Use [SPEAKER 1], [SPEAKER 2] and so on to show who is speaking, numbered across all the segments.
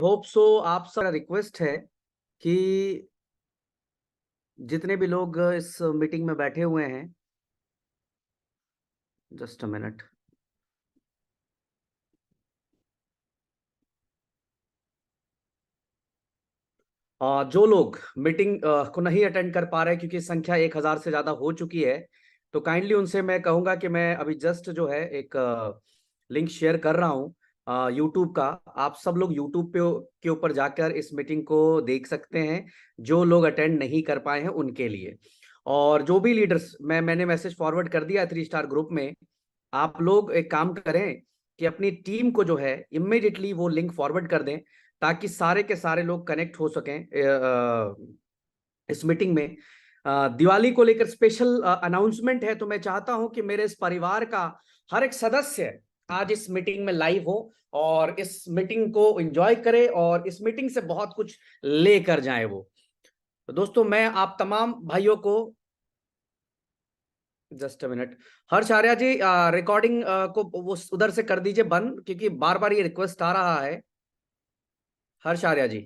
[SPEAKER 1] Hope so. आप सब request है कि जितने भी लोग इस मीटिंग में बैठे हुए हैं, जस्ट अ मिनट। जो लोग मीटिंग को नहीं अटेंड कर पा रहे क्योंकि संख्या 1000 से ज्यादा हो चुकी है, तो काइंडली उनसे मैं कहूंगा कि मैं अभी जस्ट जो है एक लिंक शेयर कर रहा हूं यूट्यूब का। आप सब लोग यूट्यूब पे के ऊपर जाकर इस मीटिंग को देख सकते हैं, जो लोग अटेंड नहीं कर पाए हैं उनके लिए। और जो भी लीडर्स, मैंने मैसेज फॉरवर्ड कर दिया 3 स्टार ग्रुप में। आप लोग एक काम करें कि अपनी टीम को जो है इमिडिएटली वो लिंक फॉरवर्ड कर दें, ताकि सारे के सारे लोग कनेक्ट हो सकें इस मीटिंग में। दिवाली को लेकर स्पेशल अनाउंसमेंट है, तो मैं चाहता हूं कि मेरे इस परिवार का हर एक सदस्य आज इस मीटिंग में लाइव हो और इस मीटिंग को एंजॉय करे और इस मीटिंग से बहुत कुछ लेकर जाए वो। तो दोस्तों, मैं आप तमाम भाइयों को, just a minute, Harsh Arya ji, recording को वो उधर से कर दीजिए बंद, क्योंकि बार बार ये रिक्वेस्ट आ रहा है। हर्ष आर्या जी,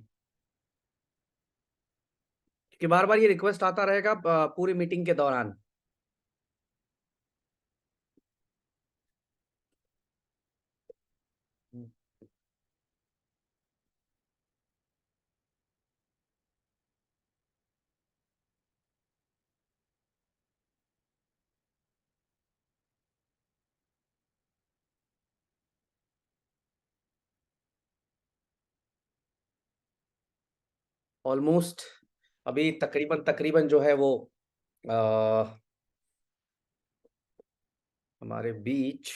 [SPEAKER 1] क्योंकि बार बार ये रिक्वेस्ट आता रहेगा पूरी मीटिंग के दौरान। ऑलमोस्ट अभी तकरीबन तकरीबन जो है वो आ, हमारे बीच,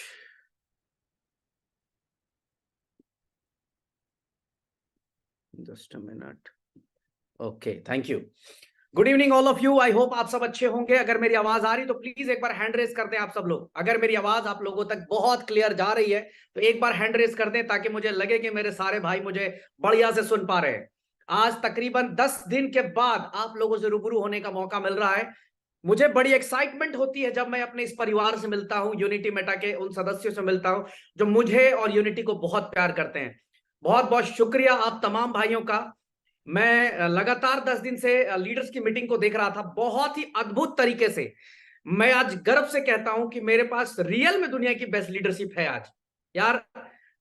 [SPEAKER 1] just a minute. Okay, thank you. Good evening all of you. I hope आप सब अच्छे होंगे। अगर मेरी आवाज आ रही तो प्लीज एक बार हैंड रेज कर दें आप सब लोग। अगर मेरी आवाज आप लोगों तक बहुत क्लियर जा रही है तो एक बार हैंड रेज कर दें, ताकि मुझे लगे कि मेरे सारे भाई मुझे बढ़िया से सुन पा रहे हैं। आज तकरीबन 10 दिन के बाद आप लोगों से रूबरू होने का मौका मिल रहा है। मुझे बड़ी एक्साइटमेंट होती है जब मैं अपने इस परिवार से मिलता हूं, यूनिटी मेटा के उन सदस्यों से मिलता हूं जो मुझे और यूनिटी को बहुत प्यार करते हैं। बहुत बहुत शुक्रिया आप तमाम भाइयों का। मैं लगातार 10 दिन से लीडर्स की मीटिंग को देख रहा था, बहुत ही अद्भुत तरीके से। मैं आज गर्व से कहता हूं कि मेरे पास रियल में दुनिया की बेस्ट लीडरशिप है आज। यार,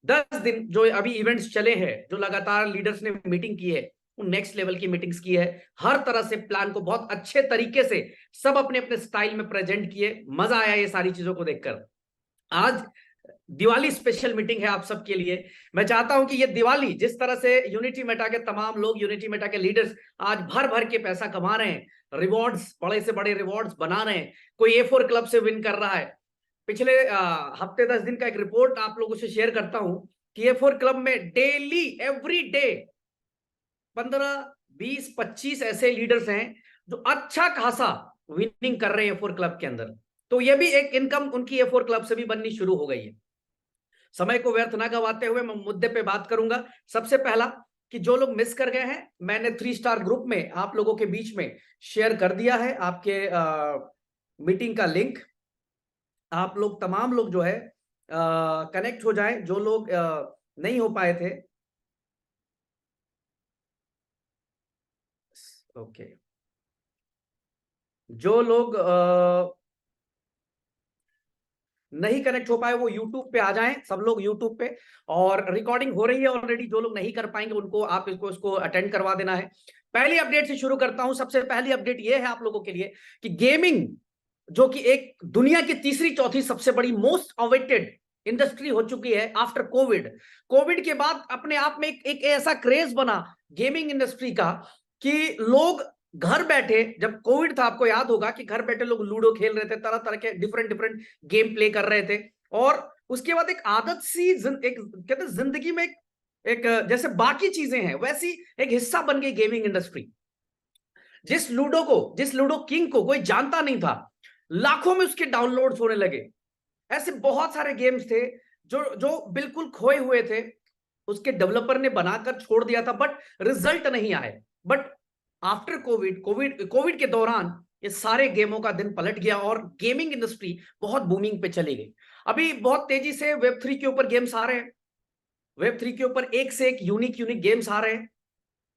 [SPEAKER 1] 10 दिन जो अभी इवेंट्स चले हैं, जो लगातार लीडर्स ने मीटिंग की है, नेक्स्ट लेवल की मीटिंग्स की है। हर तरह से प्लान को बहुत अच्छे तरीके से सब अपने अपने स्टाइल में प्रेजेंट किए। मजा आया ये सारी चीजों को देखकर। आज दिवाली स्पेशल मीटिंग है आप सबके लिए। मैं चाहता हूं कि ये दिवाली, जिस तरह से यूनिटी मेटा के तमाम लोग, यूनिटी मेटा के लीडर्स आज भर भर के पैसा कमा रहे हैं, रिवॉर्ड्स, बड़े से बड़े रिवॉर्ड्स बना रहे हैं, कोई ए4 क्लब से विन कर रहा है। पिछले हफ्ते 10 दिन का एक रिपोर्ट आप लोगों से शेयर करता हूं कि ए4 क्लब में डेली, एवरी डे 15, 20, 25 ऐसे लीडर्स हैं जो अच्छा खासा विनिंग कर रहे हैं ए4 क्लब के अंदर। तो ये भी एक इनकम उनकी ए4 क्लब से भी बननी शुरू हो गई है। समय को व्यर्थ ना गवाते हुए मैं मुद्दे पे बात करूंगा। सबसे पहला, कि जो लोग मिस कर गए हैं, मैंने 3 स्टार ग्रुप में आप लोगों के बीच में शेयर कर दिया है आपके मीटिंग का लिंक। आप लोग तमाम लोग जो है कनेक्ट हो जाएं, जो लोग नहीं हो पाए थे। ओके, जो लोग नहीं कनेक्ट हो पाए वो यूट्यूब पे आ जाएं, सब लोग यूट्यूब पे। और रिकॉर्डिंग हो रही है ऑलरेडी, जो लोग नहीं कर पाएंगे उनको आप इसको अटेंड करवा देना है। पहली अपडेट से शुरू करता हूं। सबसे पहली अपडेट ये है आप लोगों के लिए कि गेमिंग, जो कि एक दुनिया की तीसरी चौथी सबसे बड़ी मोस्ट अवेटेड इंडस्ट्री हो चुकी है आफ्टर कोविड। कोविड के बाद अपने आप में एक ऐसा क्रेज बना गेमिंग इंडस्ट्री का कि लोग घर बैठे, जब कोविड था आपको याद होगा कि घर बैठे लोग लूडो खेल रहे थे, तरह तरह के डिफरेंट डिफरेंट गेम प्ले कर रहे थे। और उसके बाद एक आदत सी, एक कहते जिंदगी में एक जैसे बाकी चीजें हैं वैसी एक हिस्सा बन गई गेमिंग इंडस्ट्री। जिस लूडो किंग को कोई जानता नहीं था, लाखों में उसके डाउनलोड्स होने लगे। ऐसे बहुत सारे गेम्स थे जो जो बिल्कुल खोए हुए थे, उसके डेवलपर ने बनाकर छोड़ दिया था, बट रिजल्ट नहीं आए। बट आफ्टर कोविड के दौरान ये सारे गेमों का दिन पलट गया और गेमिंग इंडस्ट्री बहुत बूमिंग पे चली गई। अभी बहुत तेजी से वेब 3 के ऊपर गेम्स आ रहे हैं। Web3 के ऊपर एक से एक यूनिक गेम्स आ रहे हैं।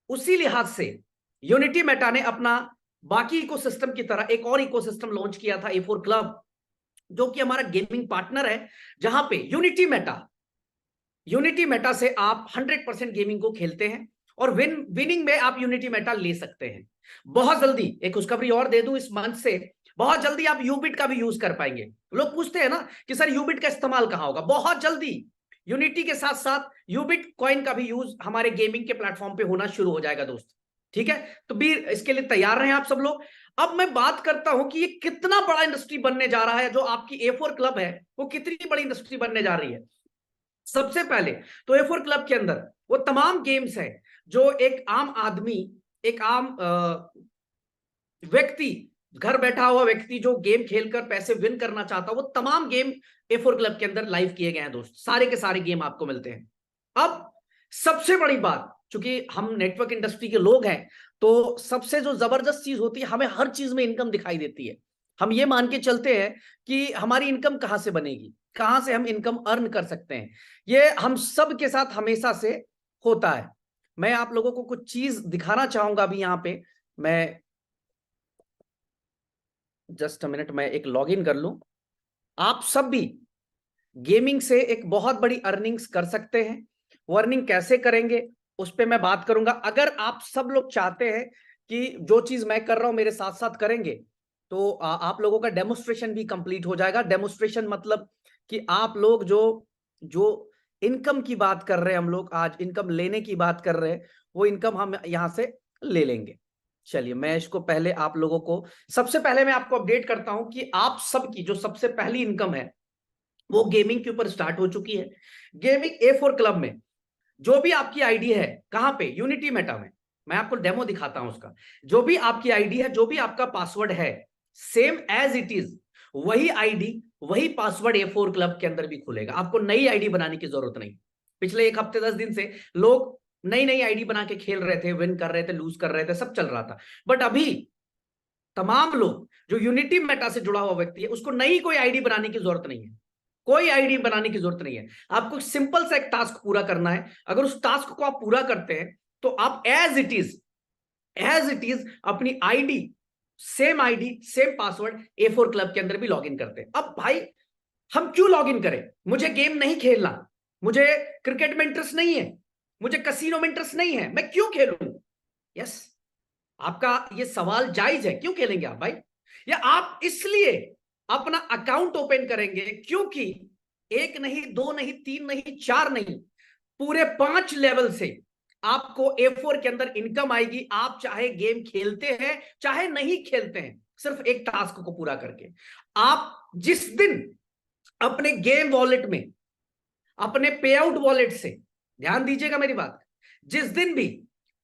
[SPEAKER 1] उसी लिहाज से यूनिटी मेटा ने अपना बाकी इकोसिस्टम की तरह एक और इकोसिस्टम लॉन्च किया था, A4 क्लब, जो कि हमारा गेमिंग पार्टनर है, जहां पे यूनिटी मेटा से आप 100% गेमिंग को खेलते हैं और विनिंग में आप यूनिटी मेटा ले सकते हैं। बहुत जल्दी एक खुशखबरी और दे दूं, इस मंथ से बहुत जल्दी आप यूबिट का भी यूज कर पाएंगे। लोग पूछते हैं ना कि सर यूबिट का इस्तेमाल कहां होगा, बहुत जल्दी यूनिटी के साथ साथ यूबिट कॉइन का भी यूज हमारे गेमिंग के प्लेटफॉर्म पे होना शुरू हो जाएगा दोस्त। ठीक है, तो भी इसके लिए तैयार रहें आप सब लोग। अब मैं बात करता हूं कि ये कितना बड़ा इंडस्ट्री बनने जा रहा है, जो आपकी A4 क्लब है वो कितनी बड़ी इंडस्ट्री बनने जा रही है। सबसे पहले तो A4 क्लब के अंदर वो तमाम गेम्स है जो एक आम आदमी, एक आम व्यक्ति, घर बैठा हुआ व्यक्ति जो गेम खेलकर पैसे विन करना चाहता, वो तमाम गेम A4 क्लब के अंदर लाइव किए गए हैं दोस्त। सारे के सारे गेम आपको मिलते हैं। अब सबसे बड़ी बात, चूंकि हम नेटवर्क इंडस्ट्री के लोग हैं, तो सबसे जो जबरदस्त चीज होती है, हमें हर चीज में इनकम दिखाई देती है। हम ये मान के चलते हैं कि हमारी इनकम कहां से बनेगी, कहां से हम इनकम अर्न कर सकते हैं। ये हम सब के साथ हमेशा से होता है। मैं आप लोगों को कुछ चीज दिखाना चाहूंगा अभी यहां पे। मैं जस्ट अ मिनट, मैं एक लॉगिन कर लूं। आप सब भी गेमिंग से एक बहुत बड़ी अर्निंग्स कर सकते हैं। वो अर्निंग कैसे करेंगे उस पर मैं बात करूंगा। अगर आप सब लोग चाहते हैं कि जो चीज मैं कर रहा हूं मेरे साथ साथ करेंगे, तो आप लोगों का डेमोस्ट्रेशन भी कंप्लीट हो जाएगा। डेमोस्ट्रेशन मतलब कि आप लोग जो जो इनकम की बात कर रहे हैं, हम लोग आज इनकम लेने की बात कर रहे हैं, वो इनकम हम यहां से ले लेंगे। चलिए, मैं इसको पहले आप लोगों को, सबसे पहले मैं आपको अपडेट करता हूं कि आप सबकी जो सबसे पहली इनकम है वो गेमिंग के ऊपर स्टार्ट हो चुकी है। गेमिंग A4 क्लब में जो भी आपकी आईडी है, कहां पे, यूनिटी मेटा में, मैं आपको डेमो दिखाता हूं उसका। जो भी आपकी आईडी है, जो भी आपका पासवर्ड है, सेम एज इट इज वही आईडी, वही पासवर्ड A4 क्लब के अंदर भी खुलेगा। आपको नई आईडी बनाने की जरूरत नहीं। पिछले एक हफ्ते 10 दिन से लोग नई नई आईडी बना के खेल रहे थे, विन कर रहे थे, लूज कर रहे थे, सब चल रहा था। बट अभी तमाम लोग जो यूनिटी मेटा से जुड़ा हुआ व्यक्ति है, उसको नई कोई आईडी बनाने की जरूरत नहीं है। कोई आईडी बनाने की जरूरत नहीं है। आपको सिंपल सा एक टास्क पूरा करना है। अगर उस टास्क को आप पूरा करते हैं तो आप एज इट इज अपनी ID, same password A4 club के अंदर भी लॉगिन करते हैं। अब भाई, हम क्यों लॉगिन करें? मुझे गेम नहीं खेलना, मुझे क्रिकेट में इंटरेस्ट नहीं है, मुझे कसिनो में इंटरेस्ट नहीं है, मैं क्यों खेलूं? यस, आपका ये सवाल जायज है, क्यों खेलेंगे आप भाई? या आप इसलिए अपना अकाउंट ओपन करेंगे क्योंकि एक नहीं, दो नहीं, तीन नहीं, चार नहीं, पूरे 5 लेवल से आपको A4 के अंदर इनकम आएगी। आप चाहे गेम खेलते हैं चाहे नहीं खेलते हैं, सिर्फ एक टास्क को पूरा करके। आप जिस दिन अपने गेम वॉलेट में, अपने पे आउट वॉलेट से, ध्यान दीजिएगा मेरी बात, जिस दिन भी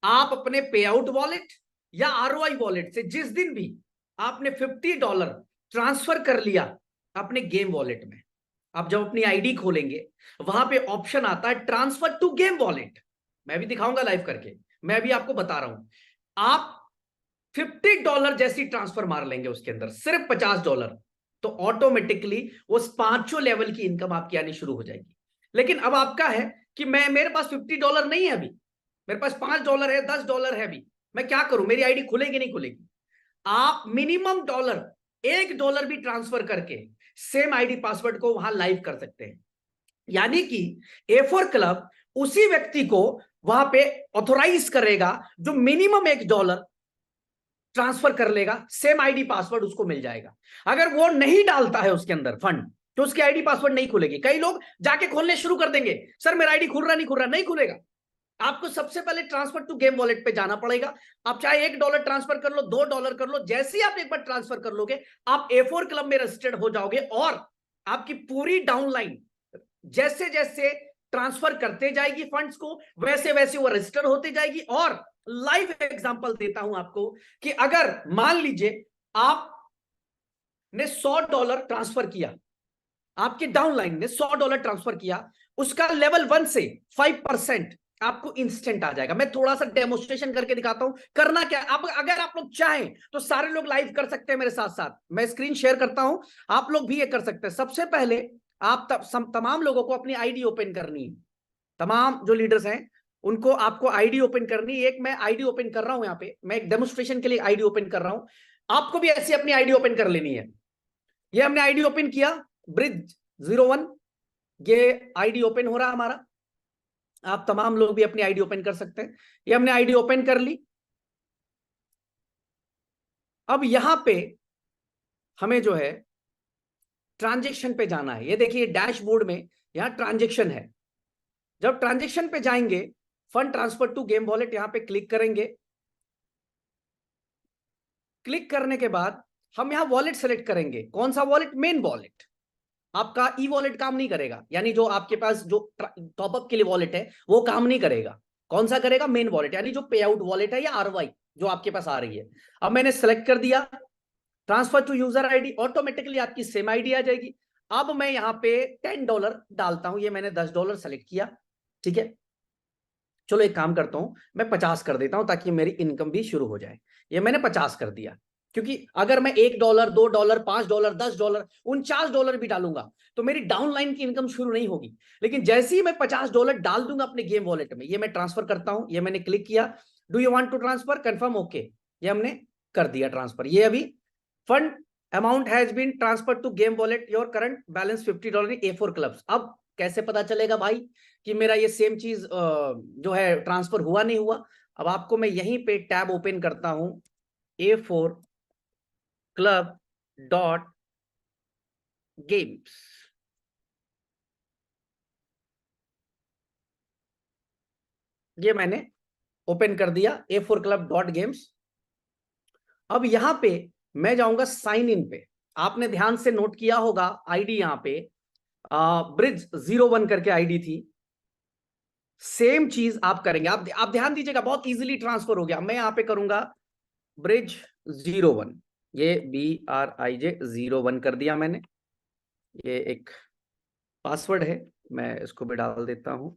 [SPEAKER 1] आप अपने पे आउट वॉलेट या ROI वॉलेट से, जिस दिन भी आपने $50 ट्रांसफर कर लिया अपने गेम वॉलेट में, आप जब अपनी आईडी खोलेंगे वहां पे ऑप्शन आता है ट्रांसफर टू गेम वॉलेट। मैं भी दिखाऊंगा लाइव करके, मैं भी आपको बता रहा हूं। आप $50 जैसी ट्रांसफर मार लेंगे उसके अंदर, सिर्फ $50, तो ऑटोमेटिकली वो 5 लेवल की इनकम आपकी आनी शुरू हो जाएगी। लेकिन अब आपका है कि मेरे पास $50 नहीं है अभी, मेरे पास $5 है, $10 है अभी, मैं क्या करूं? मेरी आईडी खुलेगी नहीं खुलेगी? आप मिनिमम $1 भी ट्रांसफर करके सेम आईडी पासवर्ड को वहां लाइव कर सकते हैं। यानी कि A4 क्लब उसी व्यक्ति को वहां पे ऑथोराइज करेगा जो मिनिमम $1 ट्रांसफर कर लेगा, सेम आईडी पासवर्ड उसको मिल जाएगा। अगर वो नहीं डालता है उसके अंदर फंड, तो उसकी आईडी पासवर्ड नहीं खुलेगी। कई लोग जाके खोलने शुरू कर देंगे, सर मेरा आईडी खुल रहा नहीं खुलेगा। आपको सबसे पहले ट्रांसफर टू गेम वॉलेट पे जाना पड़ेगा। आप चाहे $1 ट्रांसफर कर लो, $2 कर लो, जैसे ही आप एक बार ट्रांसफर कर लोगे, आप A4 क्लब में रजिस्टर्ड हो जाओगे और आपकी पूरी डाउनलाइन जैसे जैसे ट्रांसफर करते जाएगी फंड्स को, वैसे वैसे वो रजिस्टर होते जाएगी। और लाइव एग्जांपल देता हूं आपको कि अगर मान लीजिए आपने $100 ट्रांसफर किया, आपकी डाउनलाइन ने $100 ट्रांसफर किया, उसका लेवल 1 से 5% आपको इंस्टेंट आ जाएगा। मैं थोड़ा सा डेमोस्ट्रेशन करके दिखाता हूं करना क्या। अगर आप लोग चाहें तो सारे लोग लाइव कर सकते हैं मेरे साथ साथ, मैं स्क्रीन शेयर करता हूं, आप लोग भी ये कर सकते हैं। सबसे पहले आप तमाम लोगों को अपनी आईडी ओपन करनी है। तमाम जो लीडर्स हैं उनको आपको आईडी ओपन करनी है। एक मैं आईडी ओपन कर रहा हूं, यहाँ पे मैं एक डेमोन्स्ट्रेशन के लिए आईडी ओपन कर रहा हूं, आपको भी ऐसी अपनी आईडी ओपन कर लेनी है। ये हमने आईडी ओपन किया, Bridge01, ये आईडी ओपन हो रहा है हमारा। आप तमाम लोग भी अपनी आईडी ओपन कर सकते हैं। ये हमने आईडी ओपन कर ली। अब यहां पे हमें जो है ट्रांजेक्शन पे जाना है। ये देखिए डैशबोर्ड में यहां ट्रांजेक्शन है। जब ट्रांजेक्शन पे जाएंगे, fund transfer to game wallet यहां पे क्लिक करेंगे। क्लिक करने के बाद हम यहां वॉलेट सेलेक्ट करेंगे। कौन सा वॉलेट? Main wallet. आपका ई वॉलेट काम नहीं करेगा, यानी जो आपके पास जो टॉपअप के लिए वॉलेट है वो काम नहीं करेगा। कौन सा करेगा? मेन वॉलेट, यानी जो पे आउट वॉलेट है या आरवाई जो आपके पास आ रही है। अब मैंने सेलेक्ट कर दिया, transfer to user ID, automatically आपकी सेम आईडी आ जाएगी। अब मैं यहां पे $10 डालता हूं। ये मैंने $10 सेलेक्ट किया, ठीक है। चलो एक काम करता हूं, मैं 50 कर देता हूं ताकि मेरी इनकम भी शुरू हो जाए। ये मैंने 50 कर दिया, क्योंकि अगर मैं $1, $2, $5, $10, $49 भी डालूंगा तो मेरी डाउनलाइन की इनकम शुरू नहीं होगी। लेकिन जैसे ही मैं $50 डाल दूंगा अपने गेम वॉलेट में, ये मैं ट्रांसफर करता हूं। ये मैंने क्लिक किया, do you want to transfer, confirm, okay, ये हमने कर दिया ट्रांसफर। ये अभी fund amount has been transferred to game wallet, your current balance $50 in A4 clubs. अब कैसे पता चलेगा भाई कि मेरा ये सेम चीज जो है ट्रांसफर हुआ नहीं हुआ? अब आपको मैं यहीं पे टैब ओपन करता हूं, A4 क्लब डॉट गेम्स। ये मैंने ओपन कर दिया, A4 क्लब डॉट गेम्स। अब यहां पे मैं जाऊंगा साइन इन पे। आपने ध्यान से नोट किया होगा आईडी यहां पे Bridge01 करके आईडी थी। सेम चीज आप करेंगे। आप ध्यान दीजिएगा, बहुत इजीली ट्रांसफर हो गया। मैं यहां पे करूंगा Bridge01, ये BRIJ01 कर दिया मैंने। ये एक पासवर्ड है, मैं इसको भी डाल देता हूं।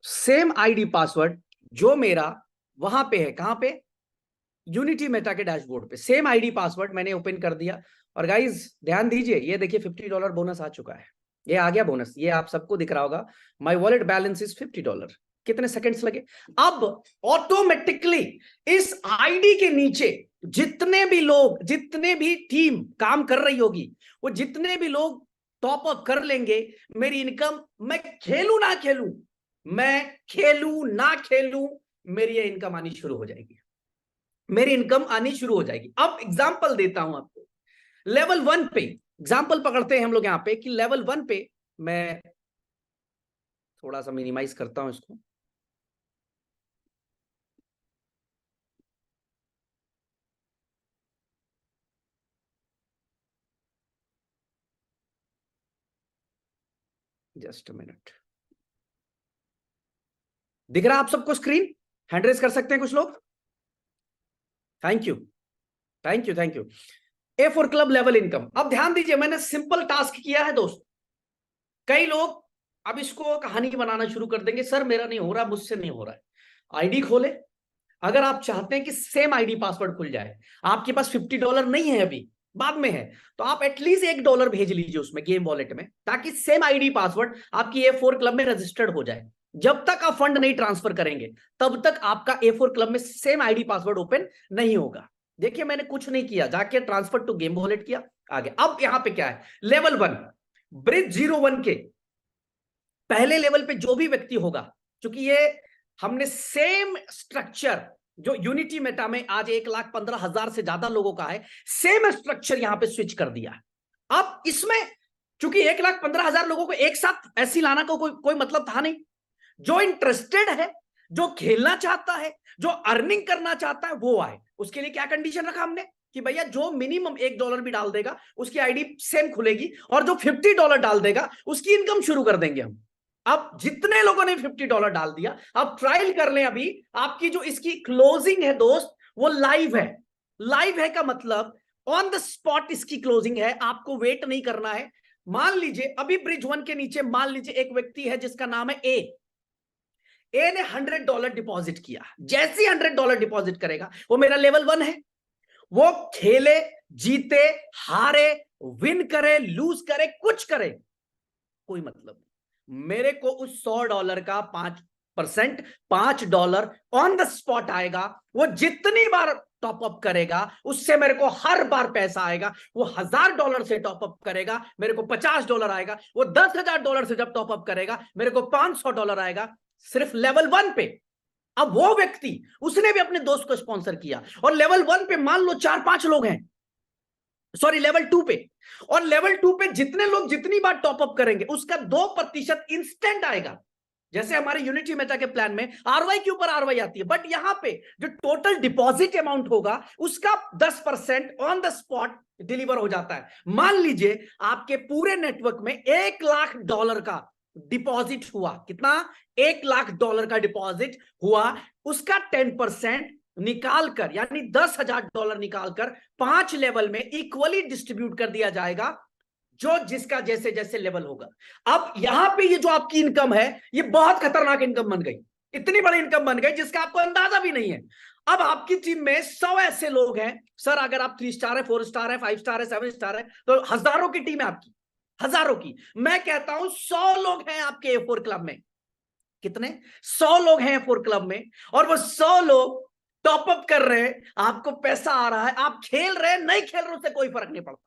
[SPEAKER 1] सेम आईडी पासवर्ड जो मेरा वहां पे है, कहां पे? यूनिटी मेटा के डैशबोर्ड पे सेम आईडी पासवर्ड मैंने ओपन कर दिया। और गाइज ध्यान दीजिए, ये देखिए $50 बोनस आ चुका है। ये आ गया बोनस, ये आप सबको दिख रहा होगा, माय वॉलेट बैलेंस इज $50। कितने सेकंड्स लगे? अब ऑटोमेटिकली इस आईडी के नीचे जितने भी लोग, जितने भी टीम काम कर रही होगी, वो जितने भी लोग टॉप अप कर लेंगे, मेरी इनकम, मैं खेलू ना खेलू, मैं खेलू ना खेलू, मेरी ये इनकम आनी शुरू हो जाएगी। मेरी इनकम आनी शुरू हो जाएगी। अब एग्जांपल देता हूं आपको। लेवल 1 पे एग्जांपल पकड़ते हैं हम लोग यहां पे कि लेवल 1 पे मैं थोड़ा सा मिनिमाइज करता हूं इसको। जस्ट अ मिनट, दिख रहा आप सबको स्क्रीन? हैंड रेज कर सकते हैं कुछ लोग? Thank you, thank you, thank you. A4 club level income. अब ध्यान दीजिए, मैंने सिंपल टास्क किया है दोस्त। कई लोग अब इसको कहानी बनाना शुरू कर देंगे, सर मेरा नहीं हो रहा, मुझसे नहीं हो रहा है। आईडी खोले, अगर आप चाहते हैं कि सेम आईडी पासवर्ड खुल जाए, आपके पास $50 नहीं है अभी, बाद में है, तो आप एटलीस्ट $1 भेज लीजिए उसमें गेम वॉलेट में, ताकि सेम आईडी पासवर्ड आपकी A4 क्लब में रजिस्टर्ड हो जाए। जब तक आप फंड नहीं ट्रांसफर करेंगे तब तक आपका A4 क्लब में सेम आईडी पासवर्ड ओपन नहीं होगा। देखिए मैंने कुछ नहीं किया, जाके ट्रांसफर टू गेम वॉलेट किया, आगे। अब यहां पे क्या है? लेवल 1 Bridge01 के पहले लेवल पे जो भी व्यक्ति होगा, क्योंकि ये हमने सेम स्ट्रक्चर जो यूनिटी मेटा में आज 1,15,000 से ज्यादा लोगों का है, सेम स्ट्रक्चर यहां पे स्विच कर दिया। अब इसमें चूंकि 1,15,000 लोगों को एक साथ ऐसी लाना का कोई मतलब था नहीं। जो इंटरेस्टेड है, जो खेलना चाहता है, जो अर्निंग करना चाहता है, वो आए। उसके लिए क्या कंडीशन रखा हमने कि भैया जो मिनिमम $1 भी डाल देगा उसकी आईडी सेम खुलेगी, और जो $50 डाल देगा उसकी इनकम शुरू कर देंगे हम। अब जितने लोगों ने $50 डाल दिया, अब ट्रायल कर लें। अभी आपकी जो इसकी क्लोजिंग है दोस्त, वो लाइव है। लाइव है का मतलब ऑन द स्पॉट इसकी क्लोजिंग है, आपको वेट नहीं करना है। मान लीजिए अभी Bridge01 के नीचे मान लीजिए एक व्यक्ति है जिसका नाम है ए ने $100 डिपॉजिट किया। जैसे ही $100 डिपॉजिट करेगा, वो मेरा लेवल 1 है। वो खेले, जीते, हारे, विन करे, लूज करे, कुछ करे, कोई मतलब नहीं। मेरे को उस $100 का 5%, $5 ऑन द स्पॉट आएगा। वो जितनी बार टॉप अप करेगा उससे मेरे को हर बार पैसा आएगा। वो $1000 से टॉप अप करेगा, मेरे को $50 आएगा। वो $10,000 से जब टॉप अप करेगा, मेरे को $500 आएगा, सिर्फ लेवल 1 पे। अब वो व्यक्ति, उसने भी अपने दोस्त को स्पॉन्सर किया, और लेवल 1 पे मान लो 4-5 लोग हैं, सॉरी लेवल 2 पे, और लेवल 2 पे जितने लोग जितनी बार टॉप अप करेंगे उसका 2% इंस्टेंट आएगा। जैसे हमारे यूनिटी मेटा के प्लान में आरवाई के ऊपर आरवाई आती है, बट यहां पे जो टोटल डिपॉजिट अमाउंट होगा उसका 10% ऑन द स्पॉट डिलीवर हो जाता है। मान लीजिए आपके पूरे नेटवर्क में $1,00,000 का डिपॉजिट हुआ। कितना? $1,00,000 का डिपॉजिट हुआ, उसका 10% निकालकर, यानी $10,000 निकालकर 5 लेवल में इक्वली डिस्ट्रीब्यूट कर दिया जाएगा, जो जिसका जैसे जैसे लेवल होगा। अब यहां पे ये जो आपकी इनकम है, ये बहुत खतरनाक इनकम बन गई, इतनी बड़ी इनकम बन गई जिसका आपको अंदाजा भी नहीं है। अब आपकी टीम में 100 ऐसे लोग हैं, सर अगर आप 3 स्टार है, 4 स्टार है, 5 स्टार है, 7 स्टार है, तो हजारों की टीम है आपकी, हजारों की। मैं कहता हूं 100 लोग हैं आपके A4 क्लब में। कितने? 100 लोग हैं A4 क्लब में, और वो 100 लोग टॉप अप कर रहे हैं, आपको पैसा आ रहा है, आप खेल रहे हैं नहीं खेल रहे उससे कोई फर्क नहीं पड़ता।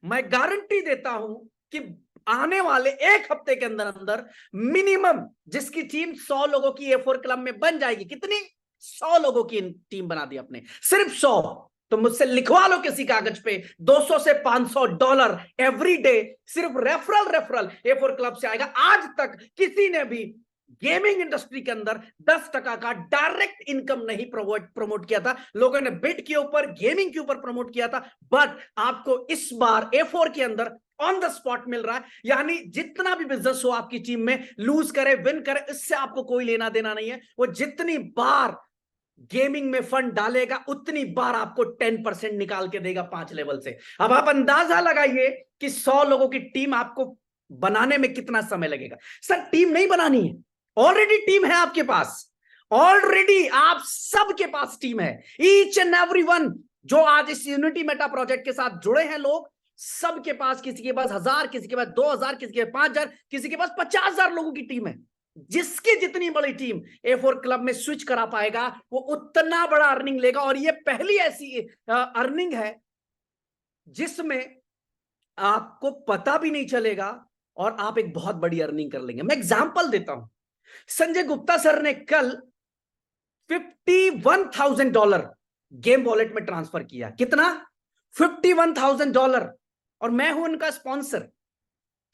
[SPEAKER 1] मैं गारंटी देता हूं कि आने वाले 1 हफ्ते के अंदर अंदर मिनिमम जिसकी टीम 100 लोगों की A4 क्लब में बन जाएगी। कितनी? 100 लोगों की टीम बना दी आपने, सिर्फ 100। तो मुझसे लिखवा लो किसी कागज पे, $200 से $500 एवरी डे सिर्फ रेफरल A4 क्लब से आएगा। आज तक किसी ने भी गेमिंग इंडस्ट्री के अंदर 10% का डायरेक्ट इनकम नहीं प्रमोट किया था। लोगों ने बिट के ऊपर, गेमिंग के ऊपर प्रमोट किया था, बट आपको इस बार A4 के अंदर ऑन द स्पॉट मिल रहा है। यानी जितना भी बिजनेस हो आपकी टीम में, लूज करे विन करे, इससे आपको कोई लेना देना नहीं है। वो जितनी बार गेमिंग में फंड डालेगा उतनी बार आपको 10% निकाल के देगा 5 लेवल से। अब आप अंदाजा लगाइए कि 100 लोगों की टीम आपको बनाने में कितना समय लगेगा। सर टीम नहीं बनानी है, ऑलरेडी टीम है आपके पास, ऑलरेडी आप सबके पास टीम है। ईच एंड एवरी वन जो आज इस यूनिटी मेटा प्रोजेक्ट के साथ जुड़े हैं लोग, सबके पास, किसी के पास 1000, किसी के पास 2000, किसी के पास 5000, किसी के पास 50,000 लोगों की टीम है। जिसकी जितनी बड़ी टीम A4 क्लब में स्विच करा पाएगा वो उतना बड़ा अर्निंग लेगा। और ये पहली ऐसी अर्निंग है जिसमें आपको पता भी नहीं चलेगा और आप एक बहुत बड़ी अर्निंग कर लेंगे। मैं एग्जांपल देता हूं, संजय गुप्ता सर ने कल $51,000 गेम वॉलेट में ट्रांसफर किया। कितना? $51,000, और मैं हूं उनका स्पॉन्सर।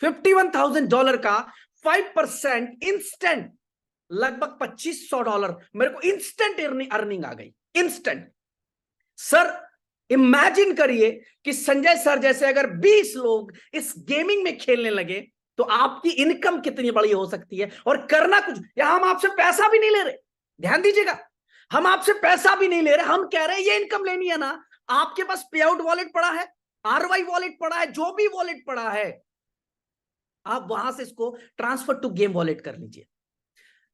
[SPEAKER 1] $51,000 का 5% इंस्टेंट, लगभग $2,500 मेरे को इंस्टेंट अर्निंग आ गई, इंस्टेंट। सर इमेजिन करिए कि संजय सर जैसे अगर 20 लोग इस गेमिंग में खेलने लगे तो आपकी इनकम कितनी बड़ी हो सकती है। और करना कुछ, यहां हम आपसे पैसा भी नहीं ले रहे, ध्यान दीजिएगा, हम आपसे पैसा भी नहीं ले रहे। हम कह रहे हैं ये इनकम लेनी है ना, आपके पास पे आउट वॉलेट पड़ा है, आरवाई वॉलेट पड़ा है, जो भी वॉलेट पड़ा है, आप वहां से इसको ट्रांसफर टू गेम वॉलेट कर लीजिए।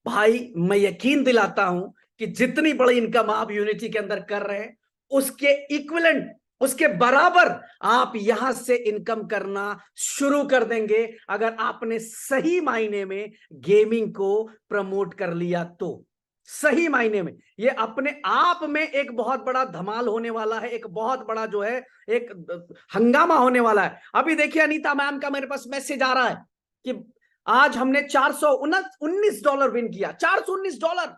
[SPEAKER 1] भाई मैं यकीन दिलाता हूं कि जितनी बड़ी इनकम आप यूनिटी के अंदर कर रहे हैं उसके इक्विवेलेंट, उसके बराबर आप यहां से इनकम करना शुरू कर देंगे अगर आपने सही मायने में गेमिंग को प्रमोट कर लिया तो। सही मायने में ये अपने आप में एक बहुत बड़ा धमाल होने वाला है, एक बहुत बड़ा जो है एक हंगामा होने वाला है। अभी देखिए अनीता मैम का मेरे पास मैसेज आ रहा है कि आज हमने $419 विन किया। $419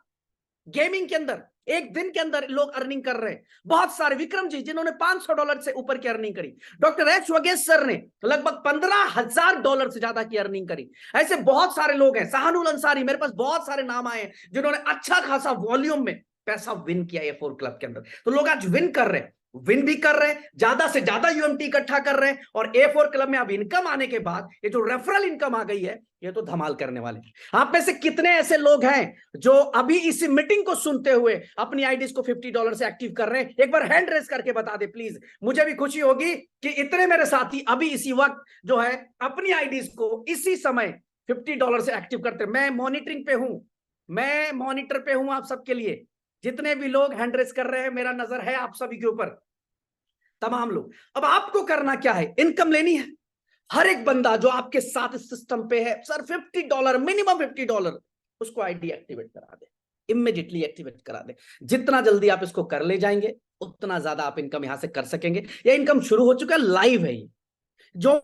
[SPEAKER 1] गेमिंग के अंदर एक दिन के अंदर लोग अर्निंग कर रहे हैं। बहुत सारे, विक्रम जी जिन्होंने $500 से ऊपर की अर्निंग करी, डॉक्टर एच वगेश सर ने लगभग $15,000 से ज्यादा की अर्निंग करी। ऐसे बहुत सारे लोग हैं, सहानुल अंसारी, मेरे पास बहुत सारे नाम आए हैं जिन्होंने अच्छा खासा वॉल्यूम में पैसा विन किया A4 क्लब के अंदर। तो लोग आज विन कर रहे हैं, विन भी कर रहे हैं, ज्यादा से ज्यादा यूएमटी इकट्ठा कर रहे हैं, और A4 क्लब में अब इनकम आने के बाद ये जो रेफरल इनकम आ गई है ये तो धमाल करने वाले हैं। आप में से कितने ऐसे लोग हैं जो अभी इस मीटिंग को सुनते हुए अपनी आईडीज को $50 से एक्टिव कर रहे हैं? एक बार हैंड रेस करके बता दे प्लीज, मुझे भी खुशी होगी कि इतने मेरे साथी अभी इसी वक्त जो है अपनी आईडीज को इसी समय $50 से एक्टिव करते हैं। मैं मॉनिटरिंग पे हूं, मैं मॉनिटर पे हूं आप सबके लिए। जितने भी लोग हैंड रेस कर रहे हैं, मेरा नजर है आप सभी के ऊपर, तमाम लोग। अब आपको करना क्या है? इनकम लेनी है, हर एक बंदा जो आपके साथ इस सिस्टम पे है, सर $50, मिनिमम $50, उसको आईडी एक्टिवेट करा दे, इमीडिएटली एक्टिवेट करा दे। जितना जल्दी आप इसको कर ले जाएंगे उतना ज्यादा आप इनकम यहां से कर सकेंगे। ये इनकम शुरू हो चुका है, लाइव है ये। जो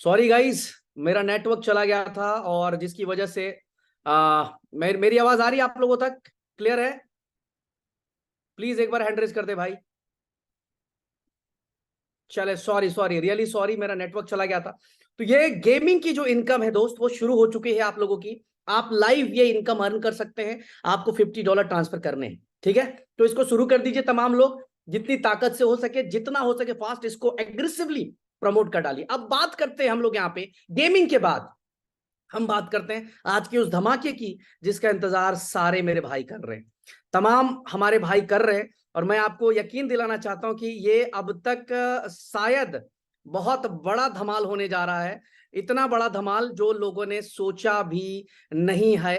[SPEAKER 1] सॉरी गाइस, मेरा नेटवर्क चला गया था और जिसकी वजह से मेरी आवाज आ रही है आप लोगों तक? क्लियर है? प्लीज एक बार हैंड रेज कर दे भाई। चले, सॉरी सॉरी, रियली सॉरी, मेरा नेटवर्क चला गया था। तो ये गेमिंग की जो इनकम है दोस्त, वो शुरू हो चुकी है आप लोगों की। आप लाइव ये इनकम अर्न कर सकते हैं। आपको $50 ट्रांसफर करने हैं, ठीक है? तो इसको शुरू कर दीजिए तमाम लोग, जितनी ताकत से हो सके, जितना हो सके फास्ट इसको एग्रेसिवली प्रमोट कर डालिए। अब बात करते हैं हम लोग यहाँ पे गेमिंग के बाद, हम बात करते हैं आज की उस धमाके की जिसका इंतजार सारे मेरे भाई कर रहे हैं, तमाम हमारे भाई कर रहे हैं। और मैं आपको यकीन दिलाना चाहता हूं कि ये अब तक शायद बहुत बड़ा धमाल होने जा रहा है। इतना बड़ा धमाल जो लोगों ने सोचा भी नहीं है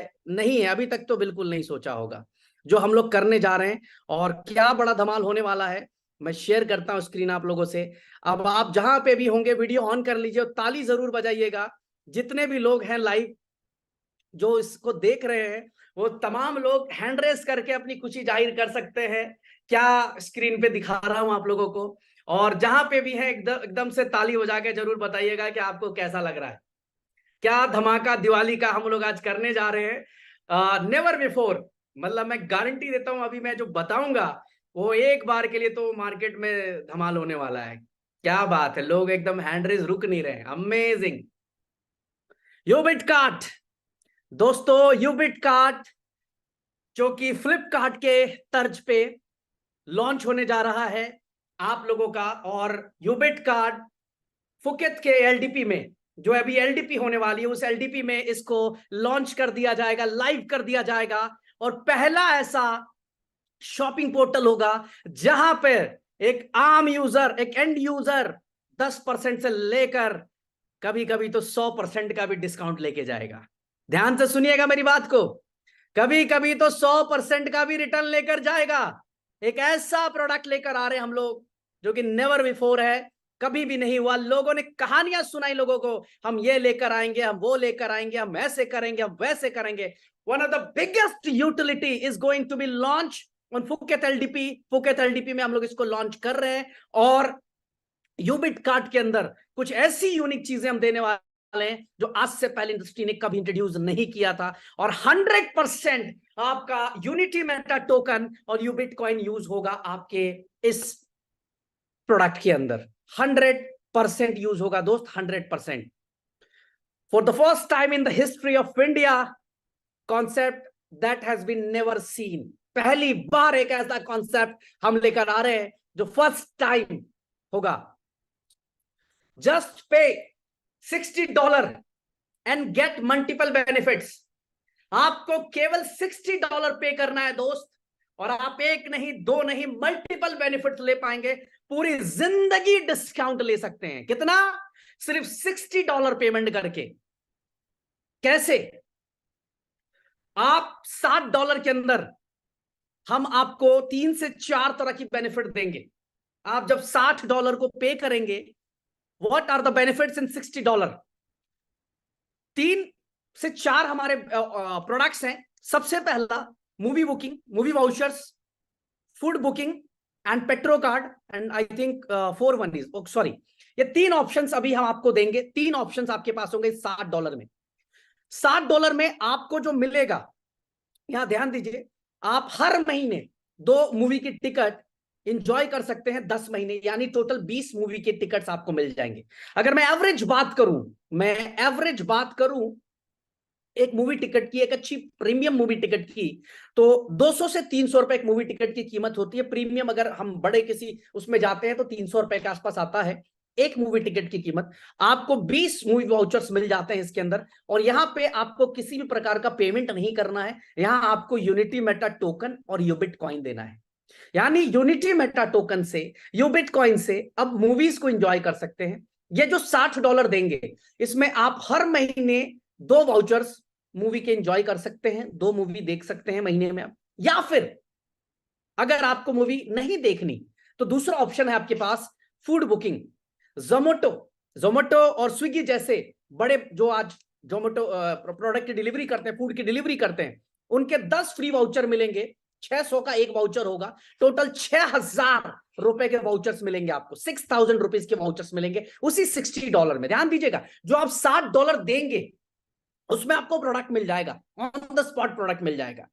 [SPEAKER 1] अभी तक, तो बिल्कुल नहीं सोचा होगा जो हम लोग करने जा रहे हैं। और क्या बड़ा धमाल होने वाला है, मैं शेयर करता हूं स्क्रीन आप लोगों से। अब आप जहां पे भी होंगे वीडियो ऑन कर लीजिए और ताली जरूर बजाइएगा। जितने भी लोग हैं लाइव जो इसको देख रहे हैं, वो तमाम लोग हैंड रेस करके अपनी खुशी जाहिर कर सकते हैं। क्या स्क्रीन पे दिखा रहा हूं आप लोगों को? और जहां पे भी है एकदम एकदम से ताली बजा के जरूर बताइएगा कि आपको कैसा लग रहा है। क्या धमाका दिवाली का हम लोग आज करने जा रहे हैं, नेवर बिफोर। मतलब मैं गारंटी देता हूं, अभी मैं जो बताऊंगा वो एक बार के लिए तो मार्केट में धमाल होने वाला है। क्या बात है, लोग एकदम हैंड रेस रुक नहीं रहे, अमेजिंग। यूबिट कार्ट दोस्तों, यूबिट कार्ट जो कि फ्लिपकार्ट के तर्ज पे लॉन्च होने जा रहा है आप लोगों का। और यूबिट कार्ड फुकेत के एलडीपी में, जो अभी एलडीपी होने वाली है, उस एलडीपी में इसको लॉन्च कर दिया जाएगा, लाइव कर दिया जाएगा। और पहला ऐसा शॉपिंग पोर्टल होगा जहां पर एक आम यूजर, एक एंड यूजर 10% से लेकर कभी कभी तो 100% का भी डिस्काउंट लेके जाएगा। ध्यान से सुनिएगा मेरी बात को, कभी कभी तो 100% का भी रिटर्न लेकर जाएगा। एक ऐसा प्रोडक्ट लेकर आ रहे हैं हम लोग जो कि नेवर बिफोर है, कभी भी नहीं हुआ। लोगों ने कहानियां सुनाई लोगों को, हम ये लेकर आएंगे, हम वो लेकर आएंगे, हम ऐसे करेंगे, हम वैसे करेंगे। One of the biggest utility is going to be launch on Phuket LDP. Phuket LDP में हम लोग इसको लॉन्च कर रहे हैं, और यूबिट कार्ड के अंदर कुछ ऐसी यूनिक चीजें हम देने वाले हैं जो आज से पहले इंडस्ट्री ने कभी इंट्रोड्यूस नहीं किया था। और 100% आपका यूनिटी मेटा टोकन और यूबिट कॉइन यूज होगा आपके इस प्रोडक्ट के अंदर। 100% यूज होगा दोस्त, 100%। For the first time in the history of India, concept that has been never seen. पहली बार एक ऐसा कॉन्सेप्ट हम लेकर आ रहे हैं जो फर्स्ट टाइम होगा। जस्ट पे $60 एंड गेट मल्टीपल बेनिफिट्स। आपको केवल $60 पे करना है दोस्त, और आप एक नहीं, दो नहीं, मल्टीपल बेनिफिट ले पाएंगे। पूरी जिंदगी डिस्काउंट ले सकते हैं। कितना? सिर्फ $60 पेमेंट करके। कैसे? आप $60 के अंदर हम आपको 3 से 4 तरह की बेनिफिट देंगे। आप जब $60 को पे करेंगे, what are the benefits in $60? 3 से 4 हमारे प्रोडक्ट्स हैं। सबसे पहला, movie booking, movie vouchers, food booking and petro card, and I think 4 1 is sorry. ये 3 ऑप्शंस अभी हम आपको देंगे। 3 ऑप्शंस आपके पास होंगे $60 में। $60 में आपको जो मिलेगा, यहां ध्यान दीजिए, आप हर महीने 2 मूवी की टिकट इंजॉय कर सकते हैं 10 महीने, यानी टोटल 20 मूवी के टिकट्स आपको मिल जाएंगे। अगर मैं एवरेज बात करूं एक मूवी टिकट की, एक अच्छी प्रीमियम मूवी टिकट की, तो 200 से 300 रुपए एक मूवी टिकट की कीमत होती है। प्रीमियम अगर हम बड़े किसी उसमें जाते हैं तो 300 रुपए के आसपास आता है एक मूवी टिकट की कीमत। आपको 20 मूवी वाउचर्स मिल जाते हैं इसके अंदर, और यहां पे आपको किसी भी प्रकार का पेमेंट नहीं करना है। यहां आपको यूनिटी मेटा टोकन और यूबिट कॉइन देना है। यानी यूनिटी मेटा टोकन से, यूबिट कॉइन से अब मूवीज को एंजॉय कर सकते हैं। ये जो $60 देंगे, इसमें आप हर महीने 2 वाउचर्स मूवी के एंजॉय कर सकते हैं, 2 मूवी देख सकते हैं महीने में। या फिर अगर आपको मूवी नहीं देखनी, तो दूसरा ऑप्शन है आपके पास, फूड बुकिंग। जोमेटो जोमेटो और स्विगी जैसे बड़े जो आज जोमेटो प्रोडक्ट की डिलीवरी करते हैं, फूड की डिलीवरी करते हैं, उनके 10 फ्री वाउचर मिलेंगे। 600 का एक वाउचर होगा, टोटल $6000 के वाउचर्स मिलेंगे आपको। ₹6000 के वाउचर्स मिलेंगे उसी $60 में। ध्यान दीजिएगा, जो आप $60 देंगे उसमें आपको प्रोडक्ट मिल जाएगा, ऑन द स्पॉट प्रोडक्ट मिल जाएगा।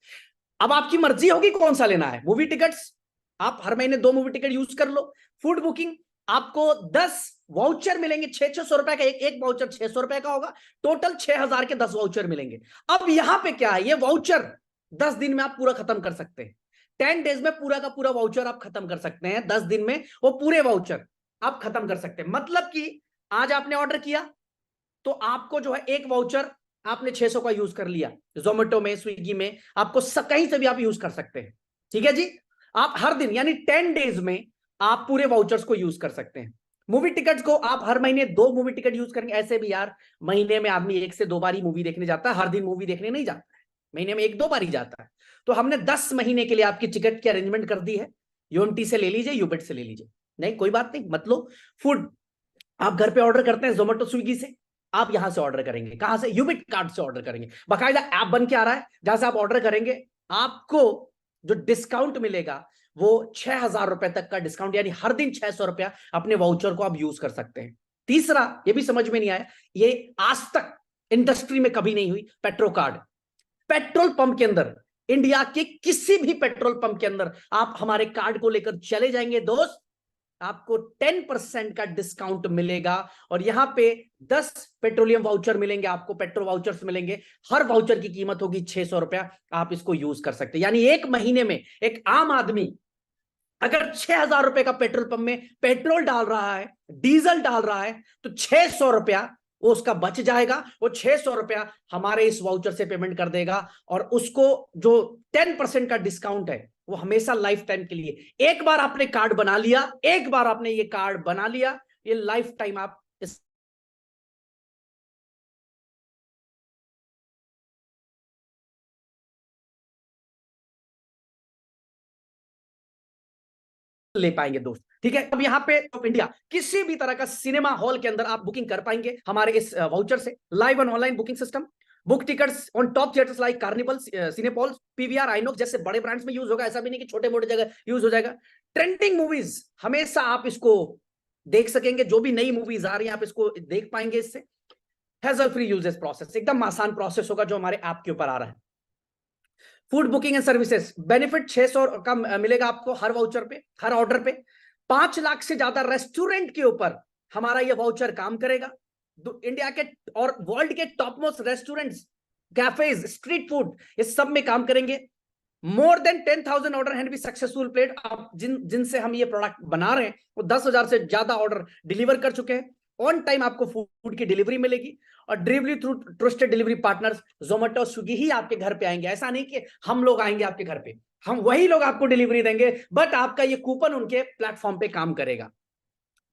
[SPEAKER 1] अब आपकी मर्जी होगी कौन सा लेना है। मूवी टिकट्स, आप हर महीने 2 मूवी टिकट यूज कर लो। फूड बुकिंग, आपको 10 वाउचर मिलेंगे, 600 रुपए का, एक वाउचर ₹600 का होगा। टोटल 6000 के 10 वाउचर मिलेंगे। अब यहां पे क्या है, ये वाउचर 10 दिन में आप पूरा खत्म कर सकते हैं। 10 डेज में पूरा का पूरा वाउचर आप खत्म कर सकते हैं। 10 दिन में वो पूरे वाउचर आप खत्म कर सकते हैं। मतलब कि आज आपने ऑर्डर किया तो आपको जो है एक वाउचर आपने 600 का यूज कर लिया, जोमेटो में, स्विगी में, आपको कहीं से भी आप यूज कर सकते हैं। ठीक है जी। आप हर दिन यानी 10 डेज में आप पूरे वाउचर्स को यूज कर सकते हैं। मूवी टिकट्स को आप हर महीने 2 मूवी टिकट यूज करेंगे। ऐसे भी यार महीने में आदमी 1 से 2 बार ही मूवी देखने जाता है, हर दिन मूवी देखने नहीं जाता है, महीने में 1 2 बार ही जाता है। तो हमने 10 महीने के लिए आपकी टिकट की अरेंजमेंट कर दी है। यूएमटी से ले लीजिए, यूबिट से ले लीजिए, नहीं कोई बात नहीं। मतलब फूड आप घर पे ऑर्डर करते हैं जोमेटो स्विगी से, आप यहां से ऑर्डर करेंगे। कहां से? यूबिट कार्ड से ऑर्डर करेंगे। बाकायदा ऐप बन के आ रहा है, जहां से आप ऑर्डर करेंगे, आपको जो डिस्काउंट मिलेगा वो ₹6000 तक का डिस्काउंट, यानी हर दिन ₹600 अपने वाउचर को आप यूज कर सकते हैं। तीसरा, ये भी समझ में नहीं आया, ये आज तक इंडस्ट्री में कभी नहीं हुई, पेट्रो कार्ड। पेट्रोल पंप के अंदर, इंडिया के किसी भी पेट्रोल पंप के अंदर आप हमारे कार्ड को लेकर चले जाएंगे दोस्त, आपको 10% का डिस्काउंट मिलेगा। और यहां पे 10 पेट्रोलियम वाउचर मिलेंगे आपको, पेट्रोल वाउचर्स मिलेंगे। हर वाउचर की कीमत होगी ₹600। आप इसको यूज कर सकते हैं। यानी एक महीने में एक आम आदमी अगर ₹6000 का पेट्रोल पंप में पेट्रोल डाल रहा है, डीजल डाल रहा है, तो ₹600 वो उसका बच जाएगा। वो ₹600 हमारे इस वाउचर से पेमेंट कर देगा, और उसको जो 10% का डिस्काउंट है वो हमेशा लाइफ टाइम के लिए। एक बार आपने कार्ड बना लिया, एक बार आपने ये कार्ड बना लिया, ये लाइफ टाइम आप इस ले पाएंगे दोस्त। ठीक है, अब यहाँ पे ऑफ इंडिया किसी भी तरह का सिनेमा हॉल के अंदर आप बुकिंग कर पाएंगे हमारे इस वाउचर से। Live and online booking system, book tickets on top theatres like Carnival, Cinepolis, PVR, INOX जैसे बड़े ब्रांड्स में यूज होगा, ऐसा भी नहीं कि छोटे मोटे जगह यूज हो जाएगा। ट्रेंडिंग मूवीज हमेशा आप इसको देख सकेंगे, जो भी नई मूवीज आ रही है आप इसको देख पाएंगे इससे। हैजल फ्री यूजेस प्रोसेस, एकदम आसान प्रोसेस होगा जो हमारे ऐप के ऊपर आ रहा है। Food booking and services benefit 600 का मिलेगा आपको हर वाउचर पे, हर ऑर्डर पे। 5 लाख से ज्यादा रेस्टोरेंट के ऊपर हमारा ये वाउचर काम करेगा। इंडिया के और वर्ल्ड के top most restaurants, cafes, street food, इस सब में काम करेंगे। More than 10,000 order hand be successful played. आप जिनसे हम ये प्रोडक्ट बना रहे हैं वो 10,000 से ज्यादा ऑर्डर डिलीवर कर चुके हैं। ऑन टाइम आपको फूड की डिलीवरी मिलेगी और delivery through trusted delivery partners Zomato, Swiggy ही आपके घर पे आएंगे। ऐसा नहीं कि हम लोग आएंगे आपके घर पे, हम वही लोग आपको डिलीवरी देंगे, बट आपका ये कूपन उनके प्लेटफॉर्म पे काम करेगा।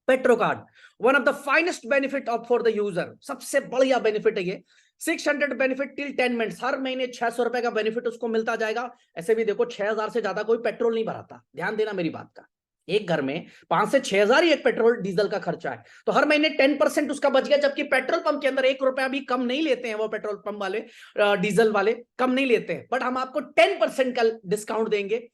[SPEAKER 1] Petro card, one of the finest benefit of for the user, सबसे बढ़िया बेनिफिट है ये। 600 बेनिफिट टिल 10 मिनट्स, हर महीने 600 रुपए का बेनिफिट उसको मिलता जाएगा। ऐसे भी देखो 6,000 से ज्यादा कोई पेट्रोल नहीं भराता, ध्यान देना मेरी बात का। एक घर में 5 से 6,000 ही एक पेट्रोल डीजल का खर्चा है, तो हर महीने 10% उसका बच गया। जबकि पेट्रोल पंप के अंदर 1 रुपया भी कम नहीं लेते हैं वो पेट्रोल पंप वाले, डीजल वाले कम नहीं लेते हैं, बट हम आपको 10% का डिस्काउंट देंगे।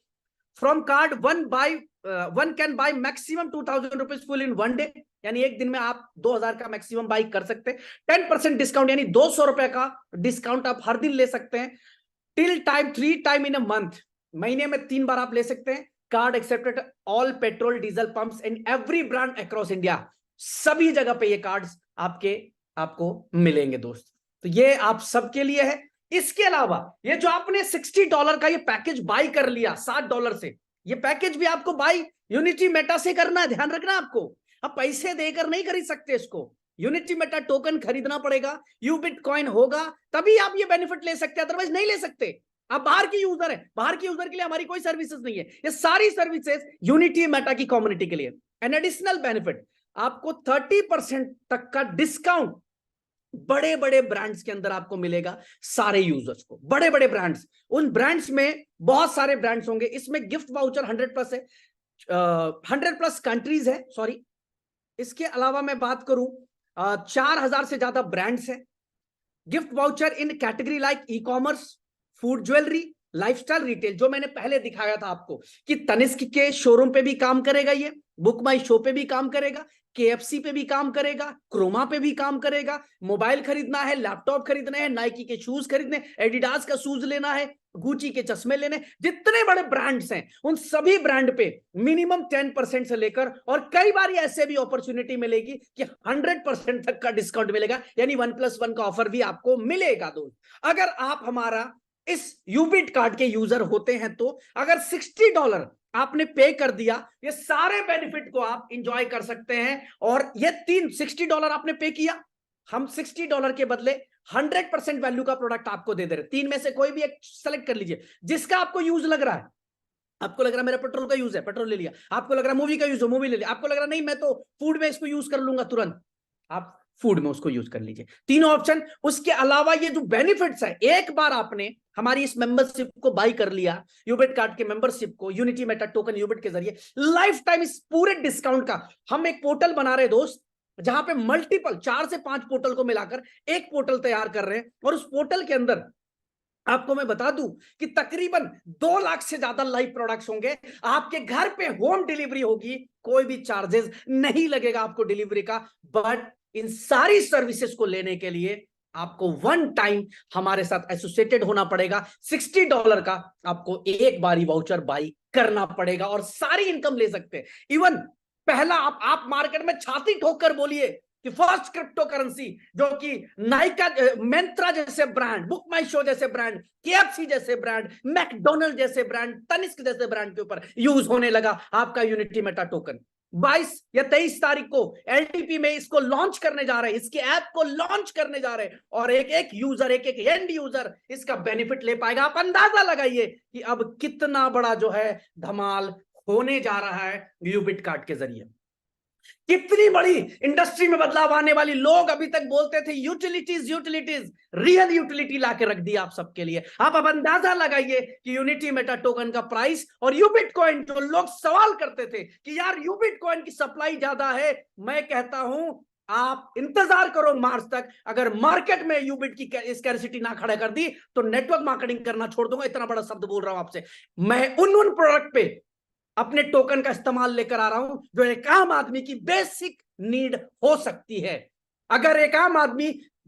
[SPEAKER 1] From card one can by maximum 2,000 rupees full in 1 day, यानी एक दिन में आप 2,000 का मैक्सिमम बाई कर सकते हैं। 10% डिस्काउंट यानी 200 रुपए का डिस्काउंट आप हर दिन ले सकते हैं। Till time 3 time in a month, महीने में 3 बार आप ले सकते हैं। Card accepted all petrol diesel pumps in every brand across India, सभी जगह पे ये कार्ड्स आपको मिलेंगे दोस्त। तो ये आप सबके लिए है। इसके अलावा ये जो आपने $60 का ये पैकेज बाई कर लिया $60 से, ये पैकेज भी आपको बाई यूनिटी मेटा से करना है, ध्यान रखना आपको। आप पैसे देकर नहीं खरीद सकते इसको, यूनिटी मेटा टोकन खरीदना पड़ेगा, यूबिट कॉइन होगा, तभी आप ये बेनिफिट ले सकते हैं, अदरवाइज नहीं ले सकते। आप बाहर की यूजर है, बाहर की यूजर के लिए हमारी कोई सर्विसेज नहीं है, ये सारी सर्विसेज यूनिटी मेटा की कम्युनिटी के लिए। एन एडिशनल बेनिफिट, आपको 30% तक का डिस्काउंट बड़े बड़े ब्रांड्स के अंदर आपको मिलेगा, सारे यूजर्स को। बड़े बड़े ब्रांड्स, उन ब्रांड्स में बहुत सारे ब्रांड्स होंगे, इसमें गिफ्ट वाउचर 100+ है, 100+ कंट्रीज है, सॉरी। इसके अलावा मैं बात करूं 4,000 से ज्यादा ब्रांड्स है। Gift voucher in category like ecommerce, food, jewellery, lifestyle, retail, जो मैंने पहले दिखाया था आपको कि तनिष्क के शोरूम पे भी काम करेगा, ये बुक माई शो पे भी काम करेगा, KFC पे भी काम करेगा, क्रोमा पे भी काम करेगा। मोबाइल खरीदना है, लैपटॉप खरीदना है, नाइकी के शूज खरीदने, एडिडास का शूज लेना है, गुची के चश्मे लेने, जितने बड़े ब्रांड्स हैं उन सभी ब्रांड पे मिनिमम 10% से लेकर, और कई बार ऐसे भी अपॉर्चुनिटी मिलेगी कि 100% तक का डिस्काउंट मिलेगा, यानी 1+1 का ऑफर भी आपको मिलेगा दोस्त। अगर आप हमारा इस यूबिट कार्ड के यूजर होते हैं तो अगर $60 आपने पे कर दिया, ये सारे बेनिफिट को आप इंजॉय कर सकते हैं। और ये $60 आपने पे किया, हम $60 के बदले 100% वैल्यू का प्रोडक्ट आपको दे दे रहे। 3 में से कोई भी एक सेलेक्ट कर लीजिए, जिसका आपको यूज लग रहा है। आपको लग रहा है मेरा पेट्रोल का यूज है, पेट्रोल ले लिया। आपको लग रहा है मूवी का यूज है, मूवी ले लिया। आपको लग रहा है नहीं मैं तो फूड में इसको यूज कर लूंगा तुरंत, आप फूड में उसको यूज कर लीजिए। तीनों ऑप्शन। उसके अलावा ये जो बेनिफिट्स है, एक बार आपने हमारी इस मेंबरशिप को बाई कर लिया, यूबिट कार्ड के मेंबरशिप को यूनिटी मेटा टोकन यूबिट के जरिए, लाइफ टाइम इस पूरे डिस्काउंट का हम एक पोर्टल बना रहे हैं दोस्त, जहां पे मल्टीपल 4 से 5 पोर्टल को मिलाकर एक पोर्टल तैयार कर रहे हैं। और उस पोर्टल के अंदर आपको मैं बता दूं कि तकरीबन 2 लाख से ज्यादा लाइव प्रोडक्ट्स होंगे, आपके घर पे होम डिलीवरी होगी, कोई भी चार्जेस नहीं लगेगा आपको डिलीवरी का। बट इन सारी सर्विसेज को लेने के लिए आपको 1 टाइम हमारे साथ एसोसिएटेड होना पड़ेगा। $60 का आपको एक बारी वाउचर बाई करना पड़ेगा और सारी इनकम ले सकते हैं। इवन पहला आप मार्केट में छाती ठोक कर बोलिए कि फर्स्ट क्रिप्टो करेंसी, जो कि नाइका, मंत्रा जैसे ब्रांड, बुक माई शो जैसे ब्रांड, KFC जैसे ब्रांड, मैकडोनल्ड जैसे ब्रांड, तनिष्क जैसे ब्रांड के ऊपर यूज होने लगा आपका यूनिटी मेटा टोकन। 22 या 23 तारीख को LTP में इसको लॉन्च करने जा रहे हैं, इसके ऐप को लॉन्च करने जा रहे हैं, और एक एक यूजर, एक एक एंड यूजर इसका बेनिफिट ले पाएगा। आप अंदाजा लगाइए कि अब कितना बड़ा जो है धमाल होने जा रहा है यूबिट कार्ड के जरिए। कितनी बड़ी इंडस्ट्री में बदलाव आने वाली। लोग अभी तक बोलते थे यूटिलिटीज यूटिलिटीज, रियल यूटिलिटी लाके रख दी आप सबके लिए। आप अब अंदाजा लगाइए कि यूनिटी मेटा टोकन का प्राइस और यूबिट कॉइन, जो लोग सवाल करते थे कि यार यूबिट कॉइन की सप्लाई ज्यादा है, मैं कहता हूं आप इंतजार करो मार्च तक। अगर मार्केट में यूबिट की स्कैर्सिटी ना खड़ा कर दी तो नेटवर्क मार्केटिंग करना छोड़ दूंगा। इतना बड़ा शब्द बोल रहा हूं आपसे। मैं उन प्रोडक्ट पे अपने टोकन का इस्तेमाल लेकर आ रहा हूं जो एक आम आदमी की बेसिक नीड हो सकती है। अगर एक आम आदमी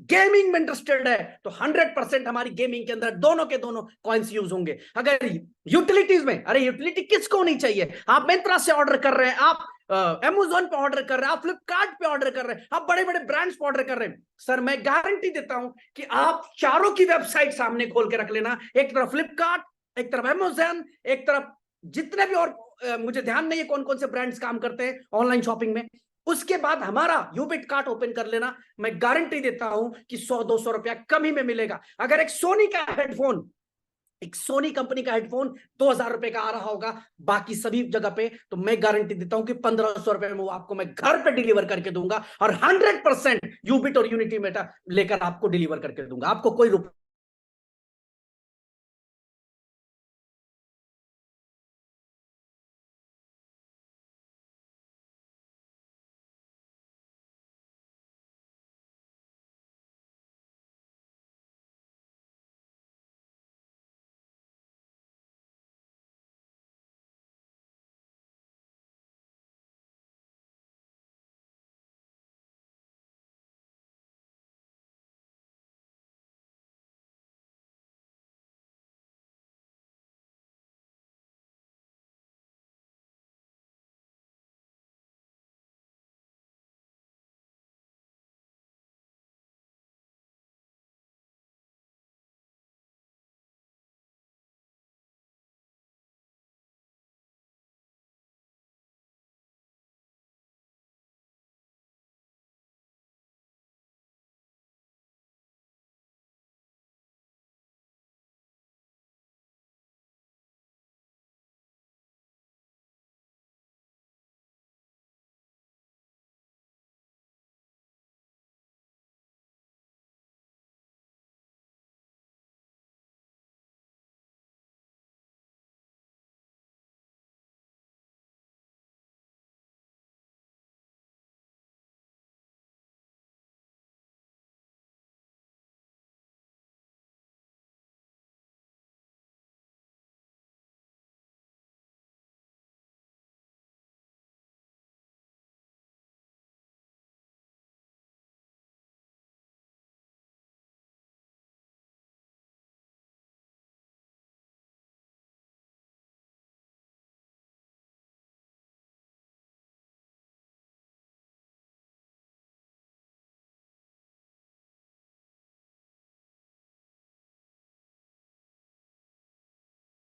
[SPEAKER 1] गेमिंग में इंटरेस्टेड है तो 100% हमारी गेमिंग के अंदर दोनों के दोनों कॉइन्स यूज होंगे। अगर यूटिलिटीज में, अरे यूटिलिटी किसको नहीं चाहिए? आप मिंत्रा से ऑर्डर कर रहे हैं, आप अमेज़न पे ऑर्डर कर रहे हैं, आप फ्लिपकार्ट पे ऑर्डर कर रहे हैं, आप बड़े बड़े ब्रांड्स पे ऑर्डर कर रहे हैं। सर मैं गारंटी देता हूं कि आप चारों की वेबसाइट सामने खोल के रख लेना। एक तरफ फ्लिपकार्ट, एक तरफ अमेज़न, एक तरफ जितने भी और मुझे ध्यान नहीं है कौन कौन से ब्रांड्स काम करते हैं ऑनलाइन शॉपिंग में। उसके बाद हमारा यूबिट कार्ट ओपन कर लेना। मैं गारंटी देता हूं कि 100-200 रुपया कम ही में मिलेगा। अगर एक सोनी का हेडफोन, एक सोनी कंपनी का हेडफोन 2000 रुपए का आ रहा होगा बाकी सभी जगह पे, तो मैं गारंटी देता हूं कि 1500 रुपए में वो आपको मैं घर पे डिलीवर करके दूंगा और 100% यूबिट और यूनिटी मेटा लेकर आपको डिलीवर करके दूंगा। आपको कोई रुपया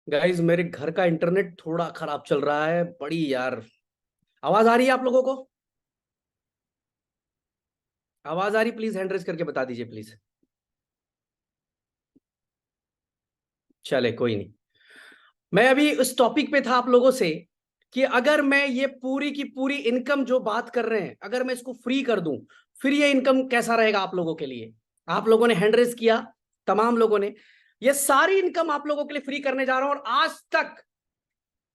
[SPEAKER 1] गाइस मेरे घर का इंटरनेट थोड़ा खराब चल रहा है बड़ी यार। आवाज आ रही है आप लोगों को? आवाज आ रही? प्लीज हैंड रेज करके बता दीजिए प्लीज। चले कोई नहीं। मैं अभी उस टॉपिक पे था आप लोगों से कि अगर मैं ये पूरी की पूरी इनकम जो बात कर रहे हैं अगर मैं इसको फ्री कर दूं, फिर ये इनकम कैसा रहेगा आप लोगों के लिए? आप लोगों ने हैंड रेज किया, तमाम लोगों ने। ये सारी इनकम आप लोगों के लिए फ्री करने जा रहा हूं और आज तक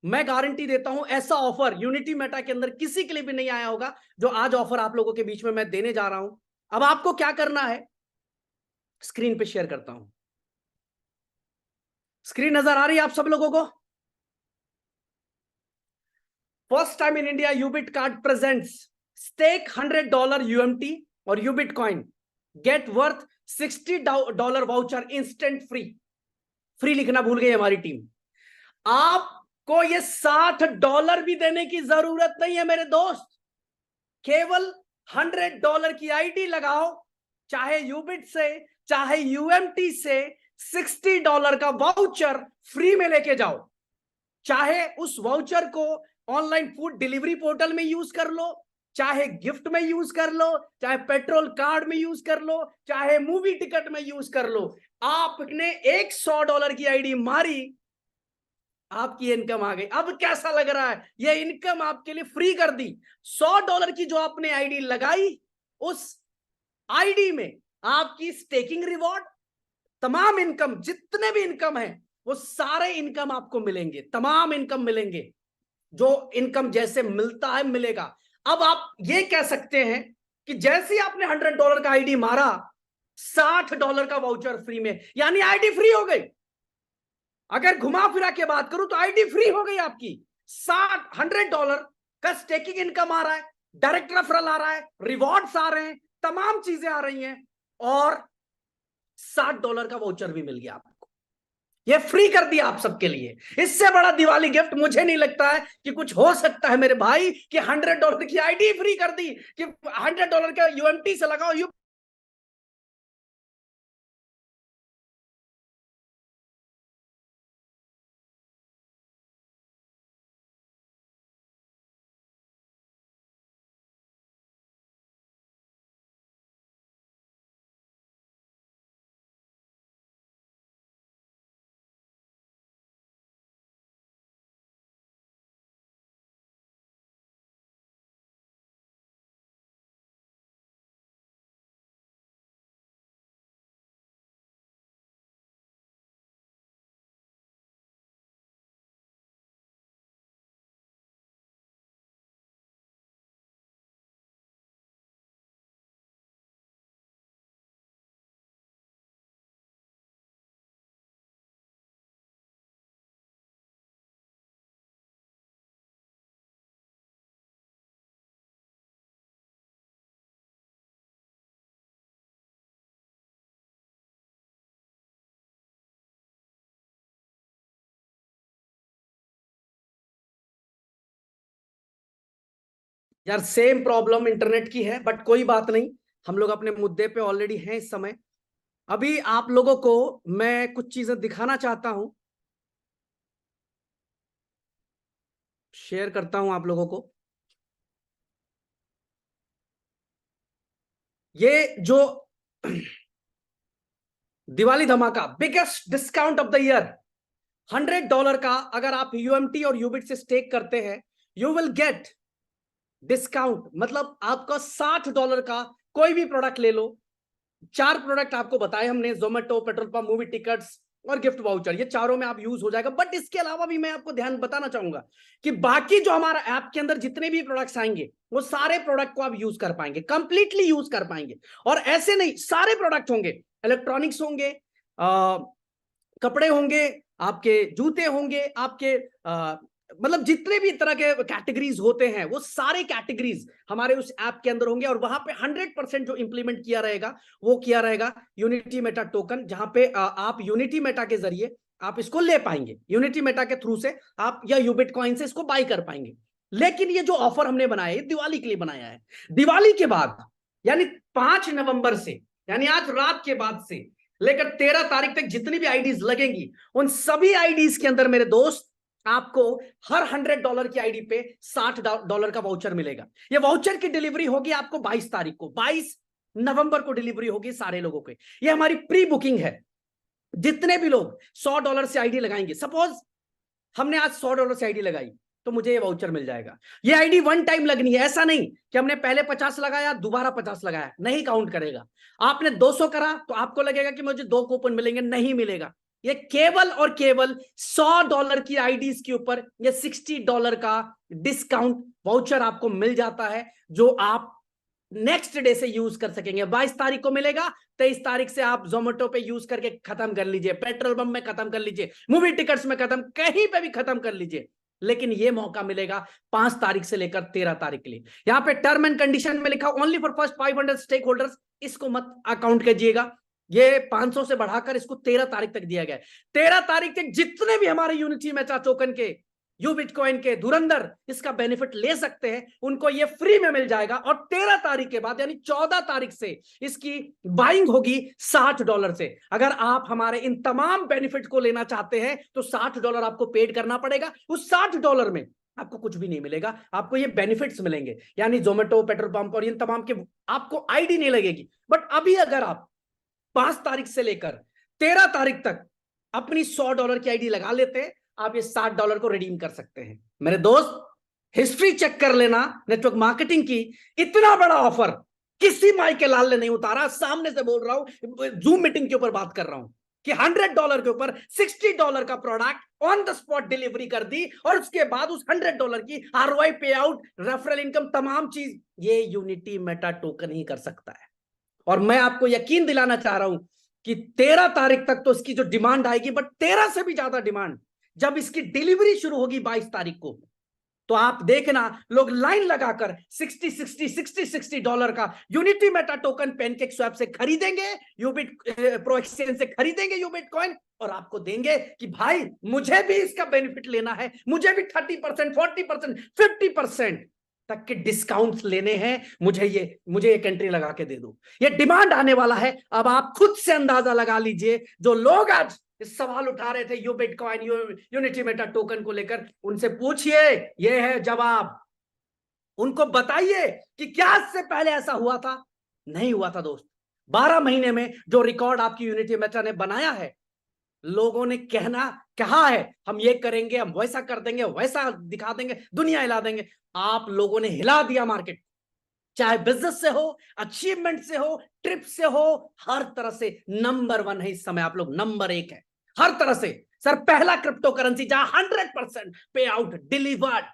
[SPEAKER 1] मैं गारंटी देता हूं ऐसा ऑफर यूनिटी मेटा के अंदर किसी के लिए भी नहीं आया होगा जो आज ऑफर आप लोगों के बीच में मैं देने जा रहा हूं। अब आपको क्या करना है, स्क्रीन पे शेयर करता हूं। स्क्रीन नजर आ रही है आप सब लोगों को? First time in India Ubit card presents stake $100 UMT और Ubit coin get worth $60 voucher instant free. Free लिखना भूल गई हमारी टीम। आपको ये $60 भी देने की जरूरत नहीं है मेरे दोस्त। केवल $100 की आईडी लगाओ, चाहे यूबिट से चाहे यूएमटी से, $60 का वाउचर फ्री में लेके जाओ। चाहे उस वाउचर को ऑनलाइन फूड डिलीवरी पोर्टल में यूज कर लो, चाहे गिफ्ट में यूज कर लो, चाहे पेट्रोल कार्ड में यूज कर लो, चाहे मूवी टिकट में यूज कर लो। आपने एक $100 की आईडी मारी, आपकी इनकम आ गई। अब कैसा लग रहा है? ये इनकम आपके लिए फ्री कर दी। $100 की जो आपने आईडी लगाई, उस आईडी में आपकी स्टेकिंग रिवॉर्ड, तमाम इनकम, जितने भी इनकम है वो सारे इनकम आपको मिलेंगे, तमाम इनकम मिलेंगे। जो इनकम जैसे मिलता है मिलेगा। अब आप ये कह सकते हैं कि जैसे ही आपने $100 का आईडी मारा, $60 का वाउचर फ्री में, यानी आईडी फ्री हो गई। अगर घुमा फिरा के बात करूं तो आईडी फ्री हो गई आपकी। $100 का स्टेकिंग इनकम आ रहा है, डायरेक्ट रेफरल आ रहा है, रिवॉर्ड्स आ रहे हैं, तमाम चीजें आ रही हैं, और $60 का वाउचर भी मिल गया आपको। ये फ्री कर दिया आप सबके लिए। इससे बड़ा दिवाली गिफ्ट मुझे नहीं लगता है कि कुछ हो सकता है मेरे भाई, कि $100 की आईडी फ्री कर दी, कि $100 का यूएमटी से लगाओ। यार सेम प्रॉब्लम इंटरनेट की है, बट कोई बात नहीं, हम लोग अपने मुद्दे पे ऑलरेडी हैं इस समय। अभी आप लोगों को मैं कुछ चीजें दिखाना चाहता हूं, शेयर करता हूं आप लोगों को। ये जो दिवाली धमाका, biggest discount of the year, $100 का अगर आप यूएमटी और यूबिट से स्टेक करते हैं, यू विल गेट डिस्काउंट। मतलब आपका $60 का कोई भी प्रोडक्ट ले लो। 4 प्रोडक्ट आपको बताए हमने, Zomato, petrol pump, movie tickets और गिफ्ट वाउचर, ये चारों में आप यूज हो जाएगा। बट इसके अलावा भी मैं आपको ध्यान बताना चाहूंगा कि बाकी जो हमारा ऐप के अंदर जितने भी प्रोडक्ट्स आएंगे, वो सारे प्रोडक्ट को आप यूज कर पाएंगे, कंप्लीटली यूज कर पाएंगे। और ऐसे नहीं, सारे प्रोडक्ट होंगे, इलेक्ट्रॉनिक्स होंगे, कपड़े होंगे, आपके जूते होंगे, आपके मतलब जितने भी तरह के कैटेगरीज होते हैं, वो सारे कैटेगरीज हमारे उस ऐप के अंदर होंगे। और वहां पे 100% जो इंप्लीमेंट किया रहेगा, वो किया रहेगा यूनिटी मेटा टोकन, जहां पे आप यूनिटी मेटा के जरिए आप इसको ले पाएंगे, यूनिटी मेटा के थ्रू से आप, या यूबिट कॉइन से इसको बाई कर पाएंगे। लेकिन ये जो ऑफर हमने बनाया है, दिवाली के लिए बनाया है। दिवाली के बाद यानी 5 नवंबर से, यानी आज रात के बाद से लेकर 13 तारीख तक जितनी भी आईडीज लगेंगी, उन सभी आईडीज के अंदर मेरे दोस्त आपको हर $100 की आईडी पे $60 का वाउचर मिलेगा। ये वाउचर की डिलीवरी होगी आपको 22 तारीख को, 22 नवंबर को डिलीवरी होगी सारे लोगों को। ये हमारी प्री बुकिंग है। जितने भी लोग $100 से आईडी लगाएंगे, सपोज हमने आज $100 से आईडी लगाई, तो मुझे ये वाउचर मिल जाएगा। ये आईडी वन टाइम लगनी है, ऐसा नहीं कि हमने पहले 50 लगाया दोबारा 50 लगाया, नहीं काउंट करेगा। आपने 200 करा तो आपको लगेगा कि मुझे 2 कूपन मिलेंगे, नहीं मिलेगा। ये केवल और केवल $100 की आईडीज के ऊपर ये $60 का डिस्काउंट वाउचर आपको मिल जाता है, जो आप नेक्स्ट डे से यूज कर सकेंगे। 22 तारीख को मिलेगा, 23 तारीख से आप जोमेटो पे यूज करके खत्म कर लीजिए, पेट्रोल पंप में खत्म कर लीजिए, मूवी टिकट्स में खत्म, कहीं पे भी खत्म कर लीजिए। लेकिन ये मौका मिलेगा 5 तारीख से लेकर 13 तारीख के लिए। यहां पे टर्म एंड कंडीशन में लिखा only for first 500 stake holders, इसको मत अकाउंट कीजिएगा। ये 500 से बढ़ाकर इसको 13 तारीख तक दिया गया है। 13 तारीख तक जितने भी हमारे यूनिटी मेटा टोकन के, यू बिटकॉइन के धुरंधर इसका बेनिफिट ले सकते हैं, उनको ये फ्री में मिल जाएगा। और 13 तारीख के बाद यानी 14 तारीख से इसकी बाइंग होगी $60 से। अगर आप हमारे इन तमाम बेनिफिट को लेना चाहते हैं तो $60 आपको पेड करना पड़ेगा। उस $60 में आपको कुछ भी नहीं मिलेगा, आपको ये बेनिफिट्स मिलेंगे, यानी जोमेटो, पेट्रोल पंप और इन तमाम के आपको आईडी नहीं लगेगी। बट अभी अगर आप 5 तारीख से लेकर 13 तारीख तक अपनी $100 की आईडी लगा लेते हैं, आप ये $60 को रिडीम कर सकते हैं। मेरे दोस्त, हिस्ट्री चेक कर लेना नेटवर्क मार्केटिंग की। इतना बड़ा ऑफर किसी माई के लाल ने नहीं उतारा। सामने से बोल रहा हूं, जूम मीटिंग के ऊपर बात कर रहा हूं कि $100 के ऊपर $60 का product on the spot delivery कर दी, और उसके बाद उस $100 की ROI पे आउट, रेफरल इनकम, तमाम चीज ये यूनिटी मेटा टोकन ही कर सकता है। और मैं आपको यकीन दिलाना चाह रहा हूं कि 13 तारीख तक तो इसकी जो डिमांड आएगी, बट 13 से भी ज्यादा डिमांड जब इसकी डिलीवरी शुरू होगी 22 तारीख को, तो आप देखना लोग लाइन लगाकर $60 का unity Meta token pancake swap से खरीदेंगे, यूबिट प्रो एक्सचेंज से खरीदेंगे यूबिट कॉइन, और आपको देंगे कि भाई मुझे भी इसका बेनिफिट लेना है, मुझे भी 30%, 40%, 50% तक के डिस्काउंट्स लेने हैं, मुझे एक एंट्री लगा के दे दो। ये डिमांड आने वाला है। अब आप खुद से अंदाजा लगा लीजिए, जो लोग आज इस सवाल उठा रहे थे you bitcoin, unity Meta token को लेकर, उनसे पूछिए, ये है जवाब। उनको बताइए कि क्या इससे पहले ऐसा हुआ था? नहीं हुआ था दोस्त। 12 महीने में जो रिकॉर्ड आपकी यूनिटी मेटा ने बनाया है, लोगों ने कहा है हम ये करेंगे, हम वैसा कर देंगे, वैसा दिखा देंगे, दुनिया हिला देंगे। आप लोगों ने हिला दिया मार्केट, चाहे बिजनेस से हो, अचीवमेंट से हो, ट्रिप से हो, हर तरह से नंबर 1 है इस समय। आप लोग नंबर 1 है हर तरह से। सर, पहला क्रिप्टो करेंसी जहां 100% पे आउट डिलीवर्ड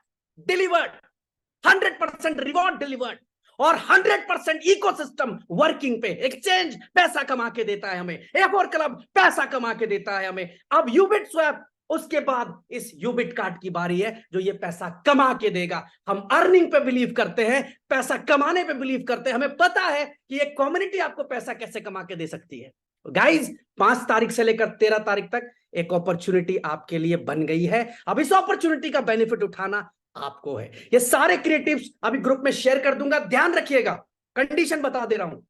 [SPEAKER 1] 100% रिवॉर्ड डिलीवर्ड, और 100% इकोसिस्टम वर्किंग पे। एक्सचेंज पैसा कमा के देता है हमें, F4 क्लब पैसा कमा के देता है हमें, अब यूबिट स्वैप, उसके बाद इस यूबिट कार्ड की बारी है जो ये पैसा कमा के देगा। हम अर्निंग पे बिलीव करते हैं, पैसा कमाने पे बिलीव करते हैं। हमें पता है कि एक कम्युनिटी आपको पैसा कैसे कमा के दे सकती है। गाइज, 5 तारीख से लेकर 13 तारीख तक एक अपॉर्चुनिटी आपके लिए बन गई है। अब इस अपॉर्चुनिटी का बेनिफिट उठाना आपको है। ये सारे क्रिएटिव्स अभी ग्रुप में शेयर कर दूंगा, ध्यान रखिएगा। कंडीशन बता दे रहा हूं,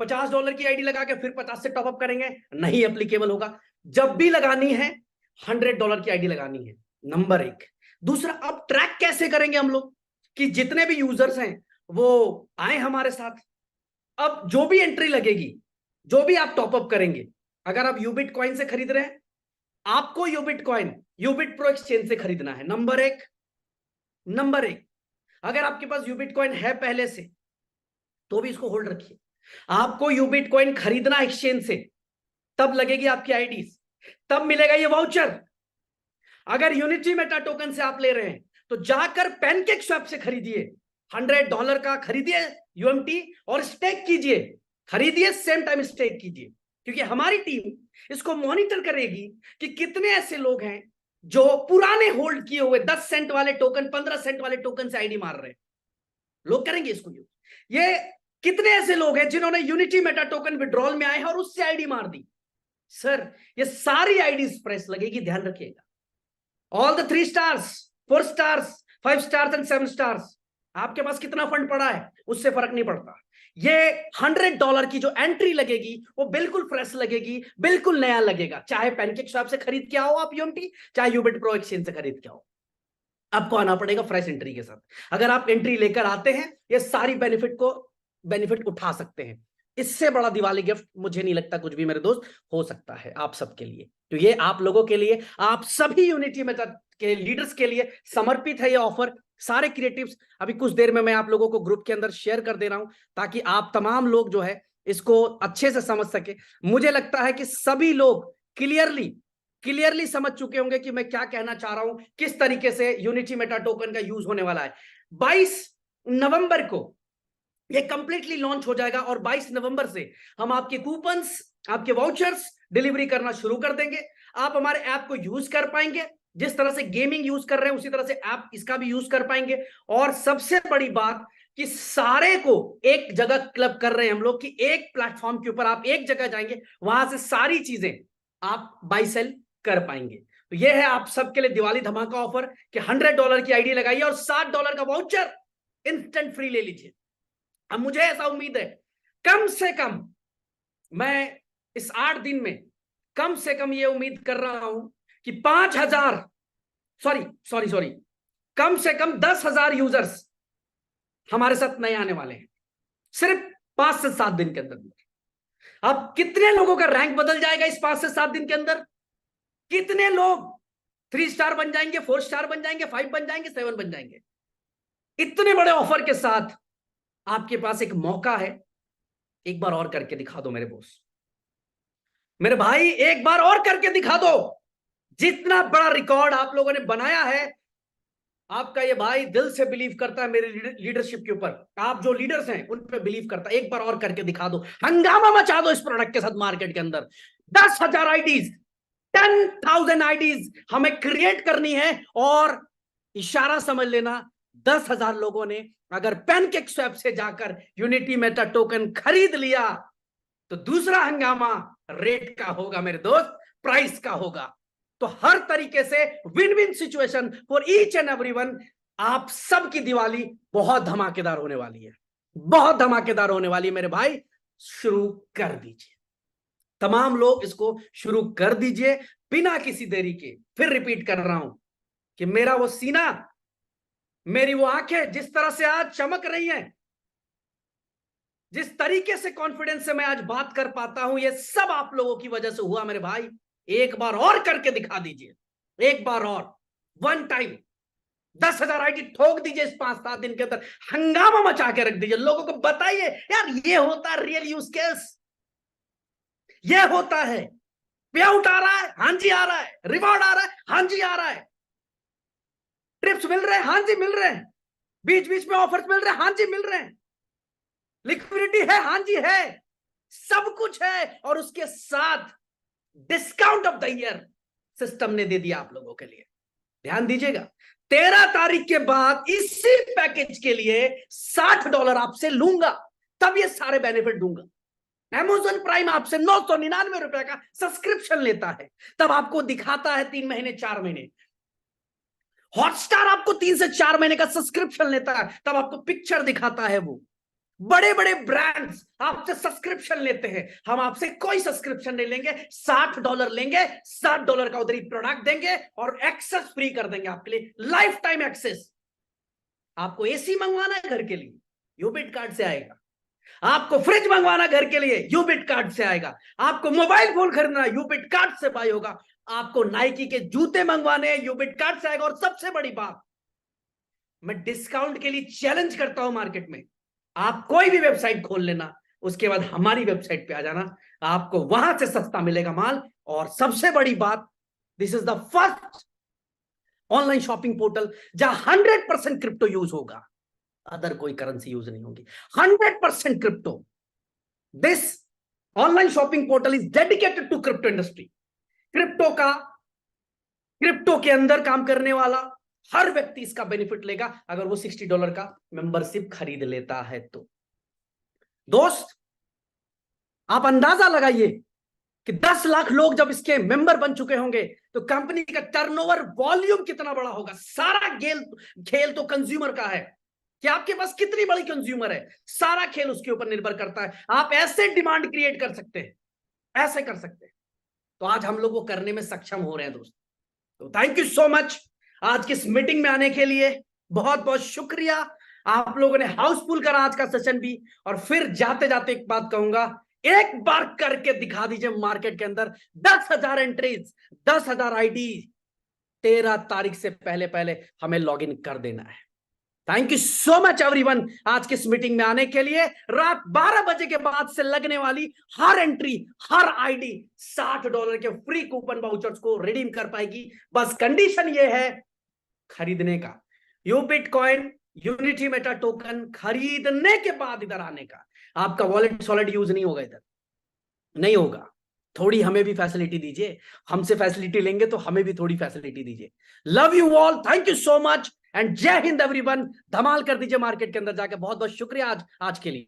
[SPEAKER 1] $50 की आईडी लगा के फिर 50 से टॉपअप करेंगे, नहीं एप्लीकेबल होगा। जब भी लगानी है $100 की आईडी लगानी है, नंबर 1। दूसरा, अब ट्रैक कैसे करेंगे हम लोग कि जितने भी यूजर्स हैं वो आए हमारे साथ। अब जो भी एंट्री लगेगी, जो भी आप टॉपअप करेंगे, अगर आप यूबिट कॉइन से खरीद रहे हैं, आपको यूबिट कॉइन यूबिट प्रो एक्सचेंज से खरीदना है, नंबर 1। नंबर 1, अगर आपके पास यूबिट कॉइन है पहले से तो भी इसको होल्ड रखिए। आपको यूबिट कॉइन खरीदना एक्सचेंज से, तब लगेगी आपकी आईडीज, तब मिलेगा ये वाउचर। अगर यूनिटी मेटा टोकन से आप ले रहे हैं तो जाकर पैनकेक स्वैप से खरीदिए, $100 का खरीदिए यूएमटी और स्टेक कीजिए, खरीदिए सेम टाइम स्टेक कीजिए, क्योंकि हमारी टीम इसको मॉनिटर करेगी कि कितने ऐसे लोग हैं जो पुराने होल्ड किए हुए 10 सेंट वाले टोकन, 15 सेंट वाले टोकन से आईडी मार रहे हैं। लोग करेंगे इसको यूज। ये कितने ऐसे लोग हैं जिन्होंने यूनिटी मेटा टोकन विड्रॉल में आए हैं और उससे आईडी मार दी। सर, ये सारी आईडीज प्रेस लगेगी, ध्यान रखिएगा। All the 3 stars, 4 stars, 5 stars and 7 stars, आपके पास कितना फंड पड़ा है उससे फर्क नहीं पड़ता। ये $100 की जो एंट्री लगेगी वो बिल्कुल फ्रेश लगेगी, बिल्कुल नया लगेगा। चाहे पैनकेक स्वैप से खरीद के आओ आप यूएमटी, चाहे यूबिट प्रो एक्सचेंज से खरीद के आओ, आपको आना पड़ेगा फ्रेश एंट्री के साथ। अगर आप एंट्री लेकर आते हैं, ये सारी बेनिफिट उठा सकते हैं। इससे बड़ा दिवाली गिफ्ट मुझे नहीं लगता कुछ भी मेरे दोस्त हो सकता है आप सबके लिए। तो ये आप लोगों के लिए, आप सभी यूनिटी मेटा के लीडर्स के लिए समर्पित है ये ऑफर। सारे क्रिएटिव्स अभी कुछ देर में मैं आप लोगों को ग्रुप के अंदर शेयर कर दे रहा हूं, ताकि आप तमाम लोग जो है इसको अच्छे से समझ सके। मुझे लगता है कि सभी लोग क्लियरली समझ चुके होंगे कि मैं क्या कहना चाह रहा हूं, किस तरीके से यूनिटी मेटा टोकन का यूज होने वाला है। 22 नवंबर को ये कंप्लीटली लॉन्च हो जाएगा, और 22 नवंबर से हम आपके कूपन्स, आपके वाउचर्स डिलीवरी करना शुरू कर देंगे। आप हमारे ऐप को यूज कर पाएंगे, जिस तरह से गेमिंग यूज कर रहे हैं उसी तरह से ऐप इसका भी यूज कर पाएंगे। और सबसे बड़ी बात कि सारे को एक जगह क्लब कर रहे हैं हम लोग, कि एक प्लेटफॉर्म के ऊपर आप एक जगह जाएंगे, वहां से सारी चीजें आप बाई सेल कर पाएंगे। तो ये है आप सबके लिए दिवाली धमाका ऑफर कि $100 की आईडी लगाइए और $60 का वाउचर इंस्टेंट फ्री ले लीजिए। अब मुझे ऐसा उम्मीद है, कम से कम मैं इस 8 दिन में कम से कम ये उम्मीद कर रहा हूं कि 5,000 सॉरी कम से कम 10,000 यूजर्स हमारे साथ नए आने वाले हैं, सिर्फ 5 से 7 दिन के अंदर। अब कितने लोगों का रैंक बदल जाएगा इस 5 से 7 दिन के अंदर? कितने लोग 3 स्टार बन जाएंगे, 4 स्टार बन जाएंगे, 5 बन जाएंगे, 7 बन जाएंगे। इतने बड़े ऑफर के साथ आपके पास एक मौका है, एक बार और करके दिखा दो मेरे बॉस, मेरे भाई, एक बार और करके दिखा दो। जितना बड़ा रिकॉर्ड आप लोगों ने बनाया है, आपका ये भाई दिल से बिलीव करता है मेरे लीडरशिप के ऊपर, आप जो लीडर्स हैं उन पे बिलीव करता है। एक बार और करके दिखा दो, हंगामा मचा दो इस प्रोडक्ट के साथ मार्केट के अंदर। 10,000 आईडीज, 10,000 आईडीज हमें क्रिएट करनी है, और इशारा समझ लेना, 10,000 लोगों ने अगर पैनकेक स्वैप से जाकर यूनिटी मेटा टोकन खरीद लिया तो दूसरा हंगामा रेट का होगा मेरे दोस्त, प्राइस का होगा। तो हर तरीके से win win situation for each and everyone. आप सबकी दिवाली बहुत धमाकेदार होने वाली है, बहुत धमाकेदार होने वाली है मेरे भाई। शुरू कर दीजिए, तमाम लोग इसको शुरू कर दीजिए बिना किसी देरी के। फिर रिपीट कर रहा हूं कि मेरा वो सीना, मेरी वो आंखें जिस तरह से आज चमक रही हैं, जिस तरीके से कॉन्फिडेंस से मैं आज बात कर पाता हूं, ये सब आप लोगों की वजह से हुआ मेरे भाई। एक बार और करके दिखा दीजिए, एक बार और, वन टाइम 10,000 आईडी ठोक दीजिए इस 5-7 दिन के अंदर, हंगामा मचा के रख दीजिए। लोगों को बताइए यार ये होता है रियल यूज केस, ये होता है। पे आउट आ रहा है, हाँ जी आ रहा है। रिवॉर्ड आ रहा है, हाँ जी आ रहा है। ट्रिप्स मिल रहे हैं, हाँ जी मिल रहे हैं। बीच बीच में ऑफर्स मिल रहे हैं, हाँ जी मिल रहे हैं। लिक्विडिटी है, हाँ जी है। सब कुछ है, और उसके साथ discount of the year system ने दे दिया आप लोगों के लिए। ध्यान दीजिएगा, 13 तारीख के बाद इसी पैकेज के लिए $60 आपसे लूंगा, तब ये सारे बेनिफिट दूंगा। Amazon प्राइम आपसे 999 रुपए का सब्सक्रिप्शन लेता है, तब आपको दिखाता है 3 महीने 4 महीने। हॉटस्टार आपको 3 से 4 महीने का सब्सक्रिप्शन लेता है, तब आपको पिक्चर दिखाता है वो। बड़े बड़े ब्रांड्स आपसे सब्सक्रिप्शन लेते हैं, हम आपसे कोई सब्सक्रिप्शन नहीं लेंगे। $60 लेंगे, $60 का उधर ही प्रोडक्ट देंगे और एक्सेस फ्री कर देंगे आपके लिए, लाइफ टाइम एक्सेस। आपको एसी मंगवाना है घर के लिए, यूबिट कार्ड से आएगा। आपको फ्रिज मंगवाना घर के लिए, यूबिट कार्ड से आएगा। आपको मोबाइल फोन खरीदना, यूबिट कार्ड से बाय होगा। आपको नाइकी के जूते मंगवाने हैं, यूबिट कार्ड से आएगा। और सबसे बड़ी बात, मैं डिस्काउंट के लिए चैलेंज करता हूं मार्केट में, आप कोई भी वेबसाइट खोल लेना, उसके बाद हमारी वेबसाइट पे आ जाना, आपको वहां से सस्ता मिलेगा माल। और सबसे बड़ी बात, this is the first online shopping portal जहां 100% क्रिप्टो यूज होगा, अदर कोई करेंसी यूज नहीं होगी, 100% crypto. This online shopping portal is dedicated to crypto industry. Crypto के अंदर काम करने वाला हर व्यक्ति इसका बेनिफिट लेगा, अगर वो $60 का मेंबरशिप खरीद लेता है तो। दोस्त, आप अंदाजा लगाइए कि 10 लाख लोग जब इसके मेंबर बन चुके होंगे तो कंपनी का टर्नओवर वॉल्यूम कितना बड़ा होगा। सारा खेल तो कंज्यूमर का है कि आपके पास कितनी बड़ी कंज्यूमर है, सारा खेल उसके ऊपर निर्भर करता है। आप ऐसे डिमांड क्रिएट कर सकते हैं, ऐसे कर सकते हैं। तो आज हम लोग वो करने में सक्षम हो रहे हैं दोस्त। तो थैंक यू सो मच आज की इस मीटिंग में आने के लिए, बहुत बहुत शुक्रिया। आप लोगों ने हाउसफुल करा आज का सेशन भी। और फिर जाते जाते एक बात कहूंगा, एक बार करके दिखा दीजिए मार्केट के अंदर 10,000 एंट्रीज, 10,000 आईडी 13 तारीख से पहले पहले हमें लॉगिन कर देना है। Thank you so much everyone आज की इस मीटिंग में आने के लिए। रात 12 बजे के बाद से लगने वाली हर एंट्री, हर आईडी $60 के फ्री कूपन वाउचर्स को रिडीम कर पाएगी। बस कंडीशन ये है खरीदने का, यूबिट कॉइन यूनिटी मेटा टोकन खरीदने के बाद इधर आने का। आपका वॉलेट सॉलिड यूज नहीं होगा, इधर नहीं होगा। थोड़ी हमें भी फैसिलिटी दीजिए, हमसे फैसिलिटी लेंगे तो हमें भी थोड़ी फैसिलिटी दीजिए। Love you all, thank you so much and जय हिंद एवरीवन। धमाल कर दीजिए मार्केट के अंदर जाके। बहुत बहुत शुक्रिया आज के लिए।